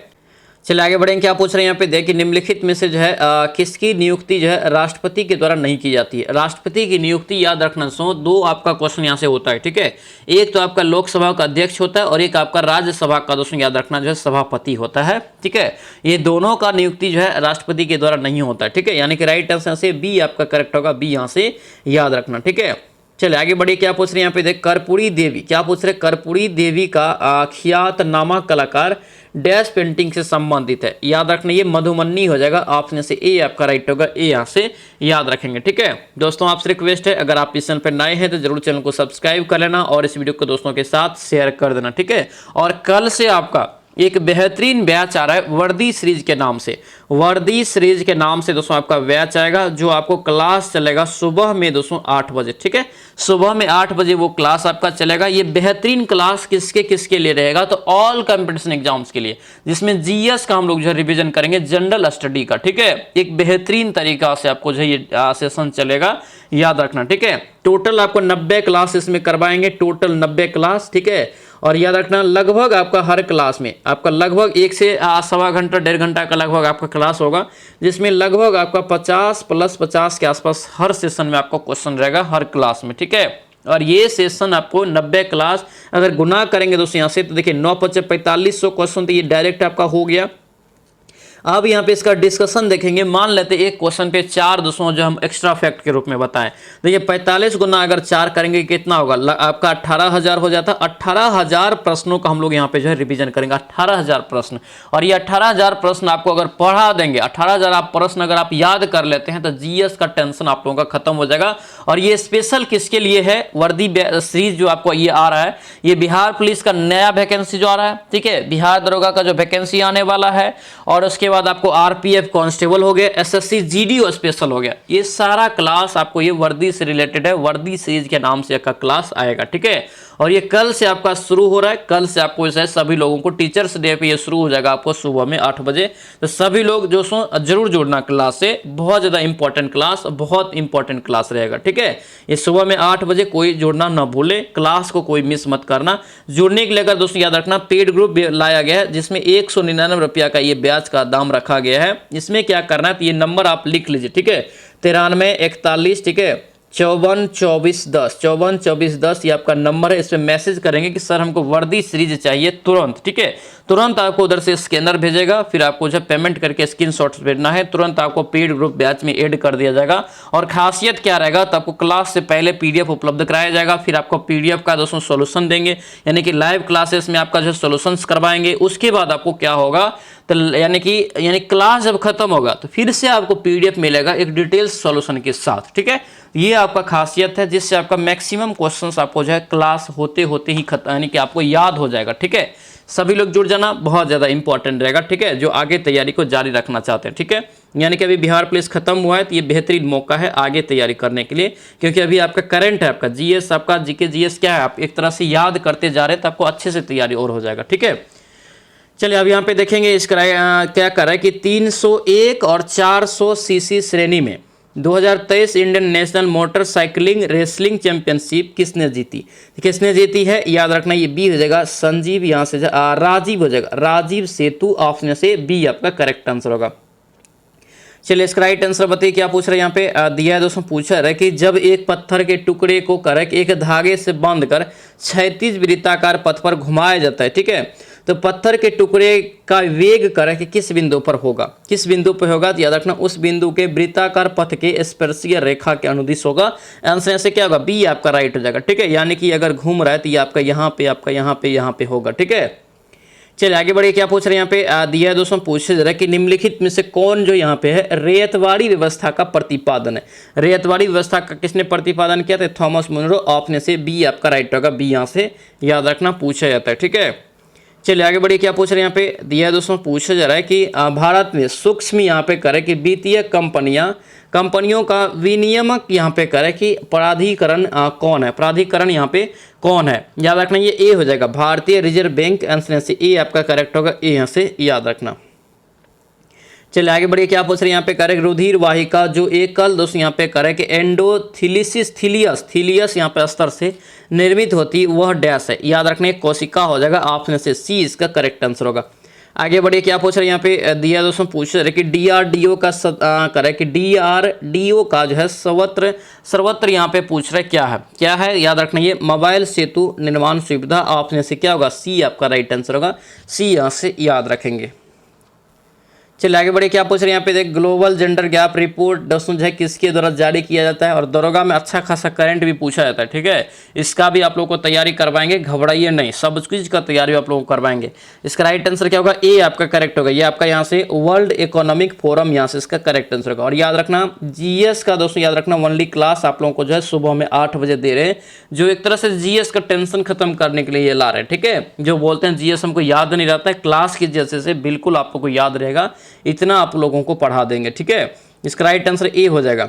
चलिए आगे बढ़ेंगे। क्या पूछ रहे हैं यहाँ पे देखिए, निम्नलिखित में से जो है किसकी नियुक्ति जो है राष्ट्रपति के द्वारा नहीं की जाती है। राष्ट्रपति की नियुक्ति याद रखना दो आपका क्वेश्चन यहाँ से होता है, ठीक है। एक तो आपका लोकसभा का अध्यक्ष होता है और एक आपका राज्यसभा का दोस्तों याद रखना जो है सभापति होता है, ठीक है। ये दोनों का नियुक्ति जो है राष्ट्रपति के द्वारा नहीं होता है, ठीक है। यानी कि राइट आंसर से बी आपका करेक्ट होगा, बी यहाँ से याद रखना, ठीक है। चलिए आगे बढ़िए। क्या पूछ रहे हैं यहाँ पे देख, कर्पूरी देवी, क्या पूछ रहे, कर्पूरी देवी का ख्यातनामा कलाकार डैश पेंटिंग से संबंधित है। याद रखना ये मधुमन्नी हो जाएगा, ऑप्शन से ए आपका राइट होगा, ए यहाँ से याद रखेंगे, ठीक है। दोस्तों आपसे रिक्वेस्ट है, अगर आप इस चैनल पर नए हैं तो जरूर चैनल को सब्सक्राइब कर लेना और इस वीडियो को दोस्तों के साथ शेयर कर देना, ठीक है। और कल से आपका एक बेहतरीन बैच आ रहा है वर्दी सीरीज के नाम से। वर्दी सीरीज के नाम से दोस्तों आपका बैच आएगा जो आपको क्लास चलेगा सुबह में दोस्तों 8 बजे, ठीक है। सुबह में 8 बजे वो क्लास आपका चलेगा। ये बेहतरीन क्लास किसके किसके लिए रहेगा, तो ऑल कंपटीशन एग्जाम्स के लिए, जिसमें जीएस का हम लोग जो है रिविजन करेंगे, जनरल स्टडी का, ठीक है। एक बेहतरीन तरीका से आपको जो है ये सेशन चलेगा, याद रखना, ठीक है। टोटल आपको 90 क्लास इसमें करवाएंगे, टोटल 90 क्लास, ठीक है। और याद रखना लगभग आपका हर क्लास में आपका लगभग 1 से सवा घंटा 1.5 घंटा का लगभग आपका क्लास होगा, जिसमें लगभग आपका 50 + 50 के आसपास हर सेशन में आपको क्वेश्चन रहेगा हर क्लास में, ठीक है। और ये सेशन आपको 90 क्लास अगर गुना करेंगे दोस्तों यहाँ से, तो देखिए 9 × 5 = 4500 क्वेश्चन, तो ये डायरेक्ट आपका हो गया। अब यहाँ पे इसका डिस्कशन देखेंगे। मान लेते एक क्वेश्चन पे 4 दोस्तों जो हम एक्स्ट्रा फैक्ट के रूप में बताएं, देखिए 45 गुना अगर 4 करेंगे कितना होगा, आपका 18,000 हो जाता। 18,000 प्रश्नों का हम लोग यहाँ पे जो है रिवीजन करेंगे, 18,000 प्रश्न। और ये 18,000 प्रश्न आपको अगर पढ़ा देंगे, 18,000 आप प्रश्न अगर आप याद कर लेते हैं, तो जीएस का टेंशन आप लोगों का खत्म हो जाएगा। और ये स्पेशल किसके लिए है, वर्दी सीरीज जो आपको ये आ रहा है, ये बिहार पुलिस का नया वैकेंसी जो आ रहा है, ठीक है। बिहार दरोगा का जो वैकेंसी आने वाला है, और उसके बाद आपको आरपीएफ कांस्टेबल हो गया, एसएससी जीडीओ स्पेशल हो गया। ये सारा क्लास आपको ये वर्दी से रिलेटेड है, वर्दी सीरीज के नाम से का क्लास आएगा, ठीक है। और ये कल से आपका शुरू हो रहा है। कल से आपको इसे सभी लोगों को टीचर्स डे पे ये शुरू हो जाएगा आपको सुबह में 8 बजे। तो सभी लोग जो जरूर जुड़ना क्लास से, बहुत ज़्यादा इंपॉर्टेंट क्लास, बहुत इंपॉर्टेंट क्लास रहेगा, ठीक है। ये सुबह में 8 बजे कोई जुड़ना ना भूले, क्लास को कोई मिस मत करना। जुड़ने के लिए अगर दोस्तों याद रखना पेड ग्रुप लाया गया है, जिसमें 199 रुपया का ये ब्याज का दाम रखा गया है। इसमें क्या करना है, तो ये नंबर आप लिख लीजिए, ठीक है। 93 41, ठीक है, 54 24 10, 54 24 10 ये आपका नंबर है। इस पर मैसेज करेंगे कि सर हमको वर्दी सीरीज चाहिए तुरंत, ठीक है। तुरंत आपको उधर से स्कैनर भेजेगा, फिर आपको जब पेमेंट करके स्क्रीनशॉट्स भेजना है, तुरंत आपको पेड ग्रुप बैच में ऐड कर दिया जाएगा। और खासियत क्या रहेगा, तो आपको क्लास से पहले पीडीएफ उपलब्ध कराया जाएगा, फिर आपको पीडीएफ का दोस्तों सोल्यूशन देंगे, यानी कि लाइव क्लासेस में आपका जो सोल्यूशंस करवाएंगे। उसके बाद आपको क्या होगा, तो यानी क्लास जब खत्म होगा तो फिर से आपको पीडीएफ मिलेगा एक डिटेल्स सॉल्यूशन के साथ, ठीक है। ये आपका खासियत है, जिससे आपका मैक्सिमम क्वेश्चंस आपको जो है क्लास होते होते ही खत्म, यानी कि आपको याद हो जाएगा, ठीक है। सभी लोग जुड़ जाना, बहुत ज़्यादा इंपॉर्टेंट रहेगा, ठीक है, जो आगे तैयारी को जारी रखना चाहते हैं, ठीक है। यानी कि अभी बिहार पुलिस खत्म हुआ है, तो ये बेहतरीन मौका है आगे तैयारी करने के लिए, क्योंकि अभी आपका करंट है, आपका जीएस, आपका जीके जीएस क्या है, आप एक तरह से याद करते जा रहे हैं, तो आपको अच्छे से तैयारी और हो जाएगा, ठीक है। चलिए अब यहाँ पे देखेंगे इसका क्या कर रहा है कि 301 और 400 सीसी श्रेणी में 2023 Indian national motorcycling wrestling championship किसने जीती है, याद रखना ये बी हो जाएगा, संजीव, यहाँ से राजीव हो जाएगा, राजीव सेतु, ऑप्शन से बी आपका करेक्ट आंसर होगा। चलिए इसका राइट आंसर बताइए। क्या पूछ रहे हैं यहाँ पे दिया है दोस्तों, पूछा है कि जब एक पत्थर के टुकड़े को एक धागे से बांधकर क्षैतिज वृत्ताकार पथ पर घुमाया जाता है, ठीक है, तो पत्थर के टुकड़े का वेग कि किस बिंदु पर होगा, किस बिंदु पर होगा, तो याद रखना उस बिंदु के वृत्ताकार पथ के स्पर्शीय रेखा के अनुदिश होगा। आंसर ऐसे क्या होगा, बी आपका राइट हो जाएगा, ठीक है। यानी कि अगर घूम रहा है तो ये आपका यहाँ पे, आपका यहाँ पे होगा, ठीक है। चलिए आगे बढ़िए। क्या पूछ रहे हैं यहाँ पे दिया है दोस्तों, पूछे जरा कि निम्नलिखित में से कौन जो यहाँ पे है रैयतवाड़ी व्यवस्था का प्रतिपादन है। रैयतवाड़ी व्यवस्था का किसने प्रतिपादन किया था, थॉमस मुनरो, ऑप्शन से बी आपका राइट होगा, बी यहाँ से याद रखना पूछा जाता है, ठीक है। चलिए आगे बढ़िए। क्या पूछ रहे हैं यहाँ पे दिया है दोस्तों, पूछा जा रहा है कि भारत में सूक्ष्म यहाँ पे करे कि वित्तीय कंपनियों का विनियमक यहाँ पे करे कि प्राधिकरण कौन है, प्राधिकरण यहाँ पे कौन है, याद रखना ये ए हो जाएगा, भारतीय रिजर्व बैंक। आंसर से ए आपका करेक्ट होगा, ए यहाँ से याद रखना। चलिए आगे बढ़िए। क्या पूछ रहे हैं यहाँ पे करेक्ट, रुधिर वाहिका जो एकल दोस्तों यहाँ पे करेक्ट एंडोथिलिसिस थीलियस यहाँ पे स्तर से निर्मित होती वह डैश है, याद रखने कोशिका हो जाएगा, ऑप्शन से सी इसका करेक्ट आंसर होगा। आगे बढ़िए, क्या पूछ रहे हैं यहाँ पे दिया दोस्तों, पूछ रहे कि डीआरडीओ का करे कि डीआरडीओ का जो है सर्वत्र सर्वत्र यहाँ पे पूछ रहे क्या है याद रखना, ये मोबाइल सेतु निर्माण सुविधा। ऑप्शन से क्या होगा, सी आपका राइट आंसर होगा, सी यहाँ से याद रखेंगे। चलिए आगे बढ़िए, क्या पूछ रहे हैं यहाँ पे देख, ग्लोबल जेंडर गैप रिपोर्ट दोस्तों जो है किसके द्वारा जारी किया जाता है, और दरोगा में अच्छा खासा करंट भी पूछा जाता है, ठीक है। इसका भी आप लोगों को तैयारी करवाएंगे, घबराइए नहीं, सब चीज का तैयारी आप लोगों को करवाएंगे। इसका राइट आंसर क्या होगा, ए आपका करेक्ट होगा, ये आपका यहाँ से वर्ल्ड इकोनॉमिक फोरम यहाँ से इसका करेक्ट आंसर होगा। और याद रखना जीएस का दोस्तों, याद रखना ओनली क्लास आप लोगों को जो है सुबह में 8 बजे दे रहे हैं, जो एक तरह से जीएस का टेंशन खत्म करने के लिए ये ला रहे हैं, ठीक है। जो बोलते हैं जीएस हमको याद नहीं रहता है, क्लास की जैसे से बिल्कुल आप लोग को याद रहेगा, इतना आप लोगों को पढ़ा देंगे, ठीक है। इसका राइट आंसर ए हो जाएगा।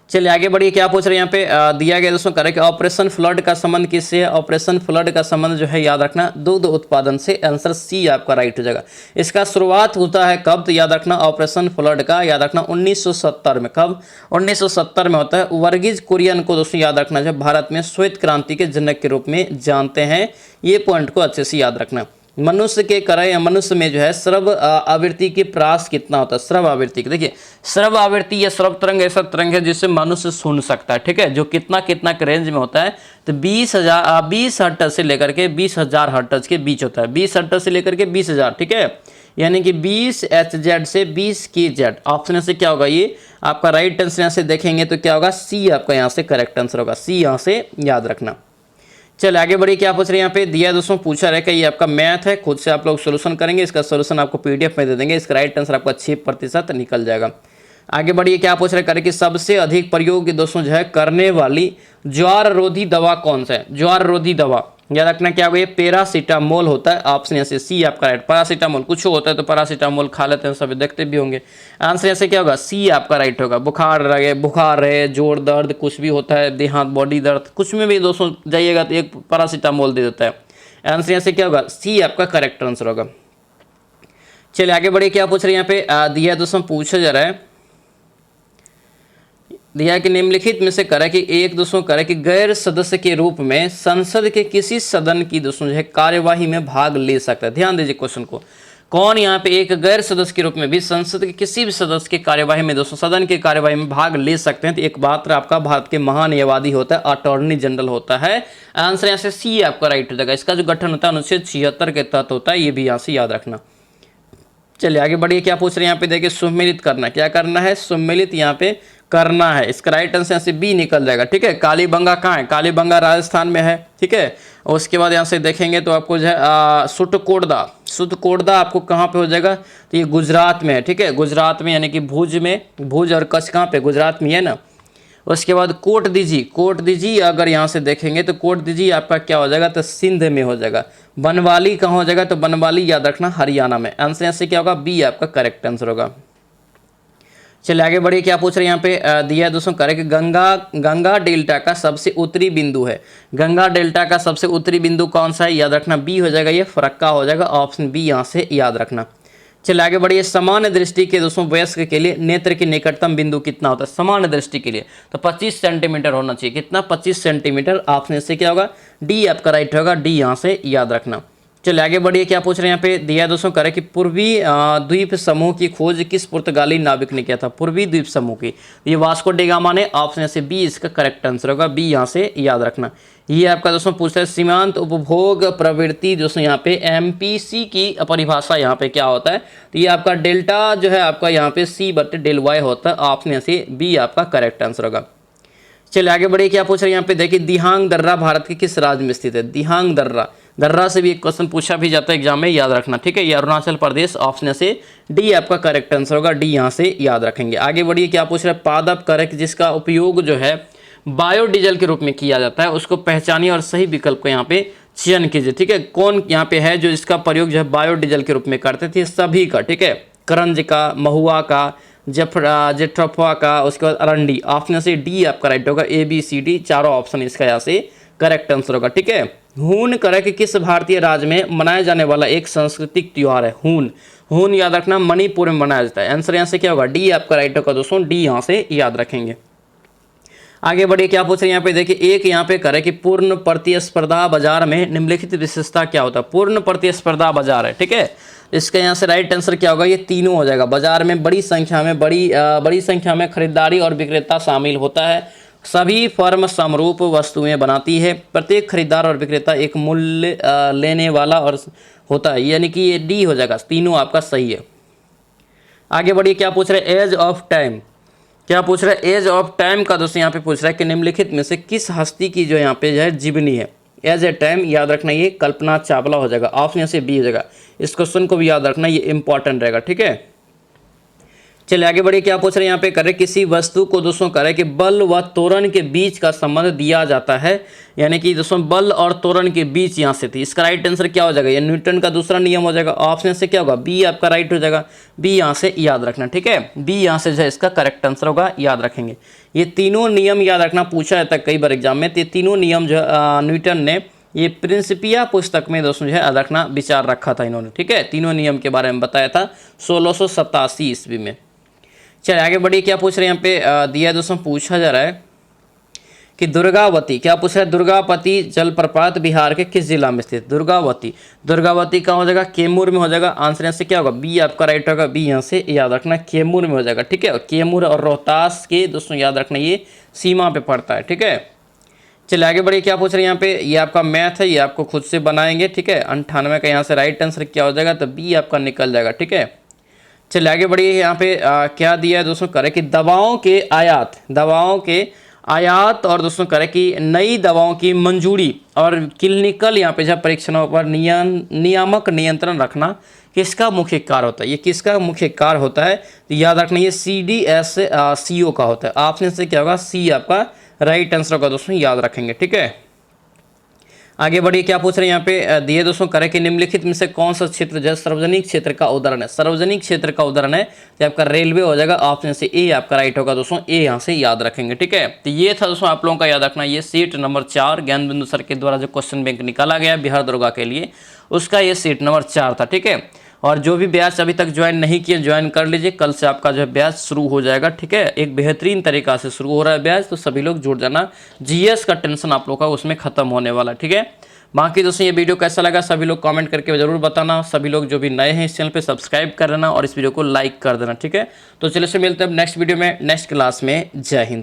चलिए आगे बढ़िए, क्या पूछ रहे हैं यहाँ पे दिया गया दोस्तों, करेक्ट ऑपरेशन फ्लड का संबंध किससे है, ऑपरेशन फ्लड का संबंध जो है याद रखना दुग्ध उत्पादन से, आंसर सी आपका राइट हो जाएगा। इसका शुरुआत होता है कब, तो याद रखना ऑपरेशन फ्लड का याद रखना 1970 में, कब 1970 में होता है। वर्गीज कुरियन को दोस्तों याद रखना जो भारत में श्वेत क्रांति के जनक के रूप में जानते हैं, ये पॉइंट को अच्छे से याद रखना। मनुष्य के करे या मनुष्य में जो है श्रव आवृत्ति की प्रास कितना होता है, श्रव आवृत्ति, देखिए श्रव आवृत्ति या श्रव तरंग ऐसा तरंग है जिससे मनुष्य सुन सकता है, ठीक है, जो कितना के रेंज में होता है, तो 20 हर्ट्ज से लेकर के 20,000 हर्ट्ज के बीच होता है, 20 हर्ट्ज से लेकर के 20,000, ठीक है, यानी कि 20 HZ से 20 KZ। ऑप्शन से क्या होगा, ये आपका राइट आंसर यहाँ से देखेंगे तो क्या होगा, सी आपका यहाँ से करेक्ट आंसर होगा, सी यहाँ से याद रखना। चल आगे बढ़िए, क्या पूछ रहे हैं यहाँ पे दिया दोस्तों, पूछा रहे कि ये आपका मैथ है, खुद से आप लोग सोल्यूशन करेंगे, इसका सोल्यूशन आपको पीडीएफ में दे देंगे, इसका राइट आंसर आपका 6% निकल जाएगा। आगे बढ़िए, क्या पूछ रहे करें कि सबसे अधिक प्रयोग दोस्तों जो है करने वाली ज्वार रोधी दवा कौन सा है, ज्वार रोधी दवा याद रखना क्या होगा, ये पैरासीटामोल होता है, ऑप्शन यहाँ से सी आपका राइट, पैरासीटामोल कुछ होता है तो पैरासीटामोल खा लेते हैं, सभी देखते भी होंगे, आंसर यहाँ से क्या होगा, सी आपका राइट होगा। बुखार रहे, जोड़ दर्द कुछ भी होता है, देहात बॉडी दर्द कुछ में भी दोस्तों जाइएगा तो एक पैरासीटामोल दे देता है, आंसर यहाँ से क्या होगा, सी आपका करेक्ट आंसर होगा। चलिए आगे बढ़िए, क्या पूछ रहे हैं यहाँ पे दिया दोस्तों, पूछा जा रहा है दिया कि निम्नलिखित में से करे कि एक दोस्तों करे कि गैर सदस्य के रूप में संसद के किसी सदन की दोस्तों जो है कार्यवाही में भाग ले सकता है। ध्यान दीजिए क्वेश्चन को, कौन यहाँ पे एक गैर सदस्य के रूप में भी संसद के किसी भी सदस्य के कार्यवाही में दोस्तों सदन की कार्यवाही में भाग ले सकते हैं, तो एक बात आपका भारत के महान्यायवादी होता है, अटॉर्नी जनरल होता है, आंसर यहाँ से सी आपका राइट हो जाएगा। इसका जो गठन होता है अनुच्छेद 76 के तहत होता है, ये भी यहाँ से याद रखना। चलिए आगे बढ़िए, क्या पूछ रहे हैं यहाँ पे देखिए, सम्मिलित करना, क्या करना है, सम्मिलित यहाँ पे करना है, इसका राइट आंसर यहाँ से बी निकल जाएगा, ठीक है। कालीबंगा कहाँ है, कालीबंगा राजस्थान में है, ठीक है। और उसके बाद यहाँ से देखेंगे तो आपको जो है सुटकोटदा आपको कहाँ पे हो जाएगा, तो ये गुजरात में है, ठीक है, गुजरात में, यानी कि भुज में, भुज और कच्छ कहाँ पे, गुजरात में है ना। उसके बाद कोट दीजी अगर यहाँ से देखेंगे तो कोट दीजी आपका क्या हो जाएगा, तो सिंध में हो जाएगा। बनवाली कहाँ हो जाएगा, तो बनवाली याद रखना हरियाणा में, आंसर यहाँ से क्या होगा, बी आपका करेक्ट आंसर होगा। चलिए आगे बढ़िए, क्या पूछ रहे हैं यहाँ पे दिया है दोस्तों, करेक्ट गंगा डेल्टा का सबसे उत्तरी बिंदु है, गंगा डेल्टा का सबसे उत्तरी बिंदु कौन सा है, याद रखना बी हो जाएगा, ये फरक्का हो जाएगा, ऑप्शन बी यहाँ से याद रखना। चलिए आगे बढ़िए, सामान्य दृष्टि के दोस्तों वयस्क के लिए नेत्र की निकटतम बिंदु कितना होता है, सामान्य दृष्टि के लिए तो 25 सेंटीमीटर होना चाहिए, कितना 25 सेंटीमीटर, ऑप्शन से क्या होगा, डी आपका राइट होगा, डी यहाँ से याद रखना। चलिए आगे बढ़िए, क्या पूछ रहे हैं यहाँ पे दिया दोस्तों, करे कि पूर्वी द्वीप समूह की खोज किस पुर्तगाली नाविक ने किया था, पूर्वी द्वीप समूह की, ये वास्को डी गामा ने, ऑप्शन से बी इसका करेक्ट आंसर होगा, बी यहाँ से याद रखना। ये आपका दोस्तों पूछता है सीमांत उपभोग प्रवृत्ति दोस्तों, यहाँ पे एमपीसी की परिभाषा यहाँ पे क्या होता है, तो ये आपका डेल्टा जो है आपका यहाँ पे C/Δy होता है, ऑप्शन से बी आपका करेक्ट आंसर होगा। चलिए आगे बढ़िए, क्या पूछ रहे हैं यहाँ पे देखिए, दिहांग दर्रा भारत के किस राज्य में स्थित है, दिहांग दर्रा से भी एक क्वेश्चन पूछा भी जाता है एग्जाम में, याद रखना, ठीक है, ये अरुणाचल प्रदेश, ऑप्शन से डी आपका करेक्ट आंसर होगा, डी यहाँ से याद रखेंगे। आगे बढ़िए, क्या पूछ रहे हैं, पादप करेक्ट जिसका उपयोग जो है बायोडीजल के रूप में किया जाता है, उसको पहचानिए और सही विकल्प को यहाँ पे चयन कीजिए, ठीक है। कौन यहाँ पे है जो इसका प्रयोग जो है बायोडीजल के रूप में करते थे, सभी का, ठीक है, करंज का, महुआ का, जेट्रोफा का, उसके बाद अरंडी, ऑप्शन से डी आपका राइट होगा, ABCD चारों ऑप्शन इसका यहाँ से करेक्ट आंसर होगा, ठीक है। हून करेक्ट किस भारतीय राज्य में मनाया जाने वाला एक सांस्कृतिक त्योहार है, हून याद रखना मणिपुर में मनाया जाता है, आंसर यहाँ से क्या होगा, डी आपका राइट होगा दोस्तों, डी यहाँ से याद रखेंगे। आगे बढ़िए, क्या पूछ रहे हैं यहाँ पे देखिए, एक यहाँ पे करे कि पूर्ण प्रतिस्पर्धा बाजार में निम्नलिखित विशेषता क्या होता है। पूर्ण प्रतिस्पर्धा बाजार है, ठीक है। इसका यहाँ से राइट आंसर क्या होगा, ये तीनों हो जाएगा। बाजार में बड़ी संख्या में खरीदारी और विक्रेता शामिल होता है। सभी फर्म समरूप वस्तुएं बनाती है। प्रत्येक खरीदार और विक्रेता एक मूल्य लेने वाला और होता है, यानी कि ये डी हो जाएगा। तीनों आपका सही है। आगे बढ़िए, क्या पूछ रहे हैं, एज ऑफ टाइम। क्या पूछ रहा है, एज ऑफ टाइम का दोस्तों यहाँ पे पूछ रहा है कि निम्नलिखित में से किस हस्ती की जो यहाँ पे जो है जीवनी है। एज ए टाइम याद रखना, ये कल्पना चावला हो जाएगा। ऑप्शन यहाँ से बी हो जाएगा। इस क्वेश्चन को भी याद रखना, ये इंपॉर्टेंट रहेगा, ठीक है। चलिए आगे बढ़िए, क्या पूछ रहे हैं यहाँ पे करे, किसी वस्तु को दोस्तों करे कि बल व त्वरण के बीच का संबंध दिया जाता है, यानी कि दोस्तों बल और त्वरण के बीच यहाँ से थी। इसका राइट आंसर क्या हो जाएगा, ये न्यूटन का दूसरा नियम हो जाएगा। ऑप्शन से क्या होगा, बी आपका राइट हो जाएगा। बी यहाँ से याद रखना, ठीक है। बी यहाँ से जो है इसका करेक्ट आंसर होगा, याद रखेंगे। ये तीनों नियम याद रखना, पूछा जाता है कई बार एग्जाम में। तो तीनों नियम जो न्यूटन ने ये प्रिंसिपिया पुस्तक में दोस्तों जो है रखना विचार रखा था इन्होंने, ठीक है। तीनों नियम के बारे में बताया था 1687 ईस्वी में। चलिए आगे बढ़िए, क्या पूछ रहे हैं यहाँ पे दिया दोस्तों, पूछा जा रहा है कि दुर्गावती, क्या पूछ रहा है, दुर्गावती जलप्रपात बिहार के किस जिला में स्थित। दुर्गावती कहाँ हो जाएगा, कैमूर में हो जाएगा। आंसर यहाँ से क्या होगा, बी आपका राइट होगा। बी यहाँ से याद रखना, कैमूर में हो जाएगा, ठीक है। कैमूर और रोहतास के दोस्तों याद रखना, ये सीमा पे पड़ता है, ठीक है। चलिए आगे बढ़िए, क्या पूछ रहे हैं यहाँ पे, ये आपका मैथ है, ये आपको खुद से बनाएंगे, ठीक है। 98 का यहाँ से राइट आंसर क्या हो जाएगा, तो बी आपका निकल जाएगा, ठीक है। चलिए आगे बढ़िए, यहाँ पे क्या दिया है दोस्तों, करे कि दवाओं के आयात और दोस्तों करे कि नई दवाओं की मंजूरी और क्लिनिकल यहाँ पे जब परीक्षणों पर नियामक नियंत्रण रखना किसका मुख्य कार्य होता है। ये किसका मुख्य कार्य होता है, तो याद रखना, ये CDSCO का होता है। ऑप्शन से क्या होगा, सी आपका राइट आंसर होगा दोस्तों, याद रखेंगे, ठीक है। आगे बढ़िए, क्या पूछ रहे हैं यहाँ पे दिए दोस्तों, करे कि निम्नलिखित में से कौन सा क्षेत्र जो सार्वजनिक क्षेत्र का उदाहरण है। सार्वजनिक क्षेत्र का उदाहरण है तो आपका रेलवे हो जाएगा। ऑप्शन से ए आपका राइट होगा दोस्तों, ए यहाँ से याद रखेंगे, ठीक है। तो ये था दोस्तों आप लोगों का याद रखना, ये सीट नंबर 4 ज्ञान बिंदु सर के द्वारा जो क्वेश्चन बैंक निकाला गया बिहार दरोगा के लिए, उसका ये सीट नंबर 4 था, ठीक है। और जो भी बैच अभी तक ज्वाइन नहीं किए, ज्वाइन कर लीजिए। कल से आपका जो है बैच शुरू हो जाएगा, ठीक है। एक बेहतरीन तरीका से शुरू हो रहा है बैच, तो सभी लोग जुड़ जाना। जीएस का टेंशन आप लोग का उसमें खत्म होने वाला, ठीक है। बाकी दोस्तों ये वीडियो कैसा लगा सभी लोग कमेंट करके ज़रूर बताना। सभी लोग जो भी नए हैं इस चैनल पे सब्सक्राइब कर देना और इस वीडियो को लाइक कर देना, ठीक है। तो चलिए से मिलते हैं नेक्स्ट वीडियो में, नेक्स्ट क्लास में। जय हिंद।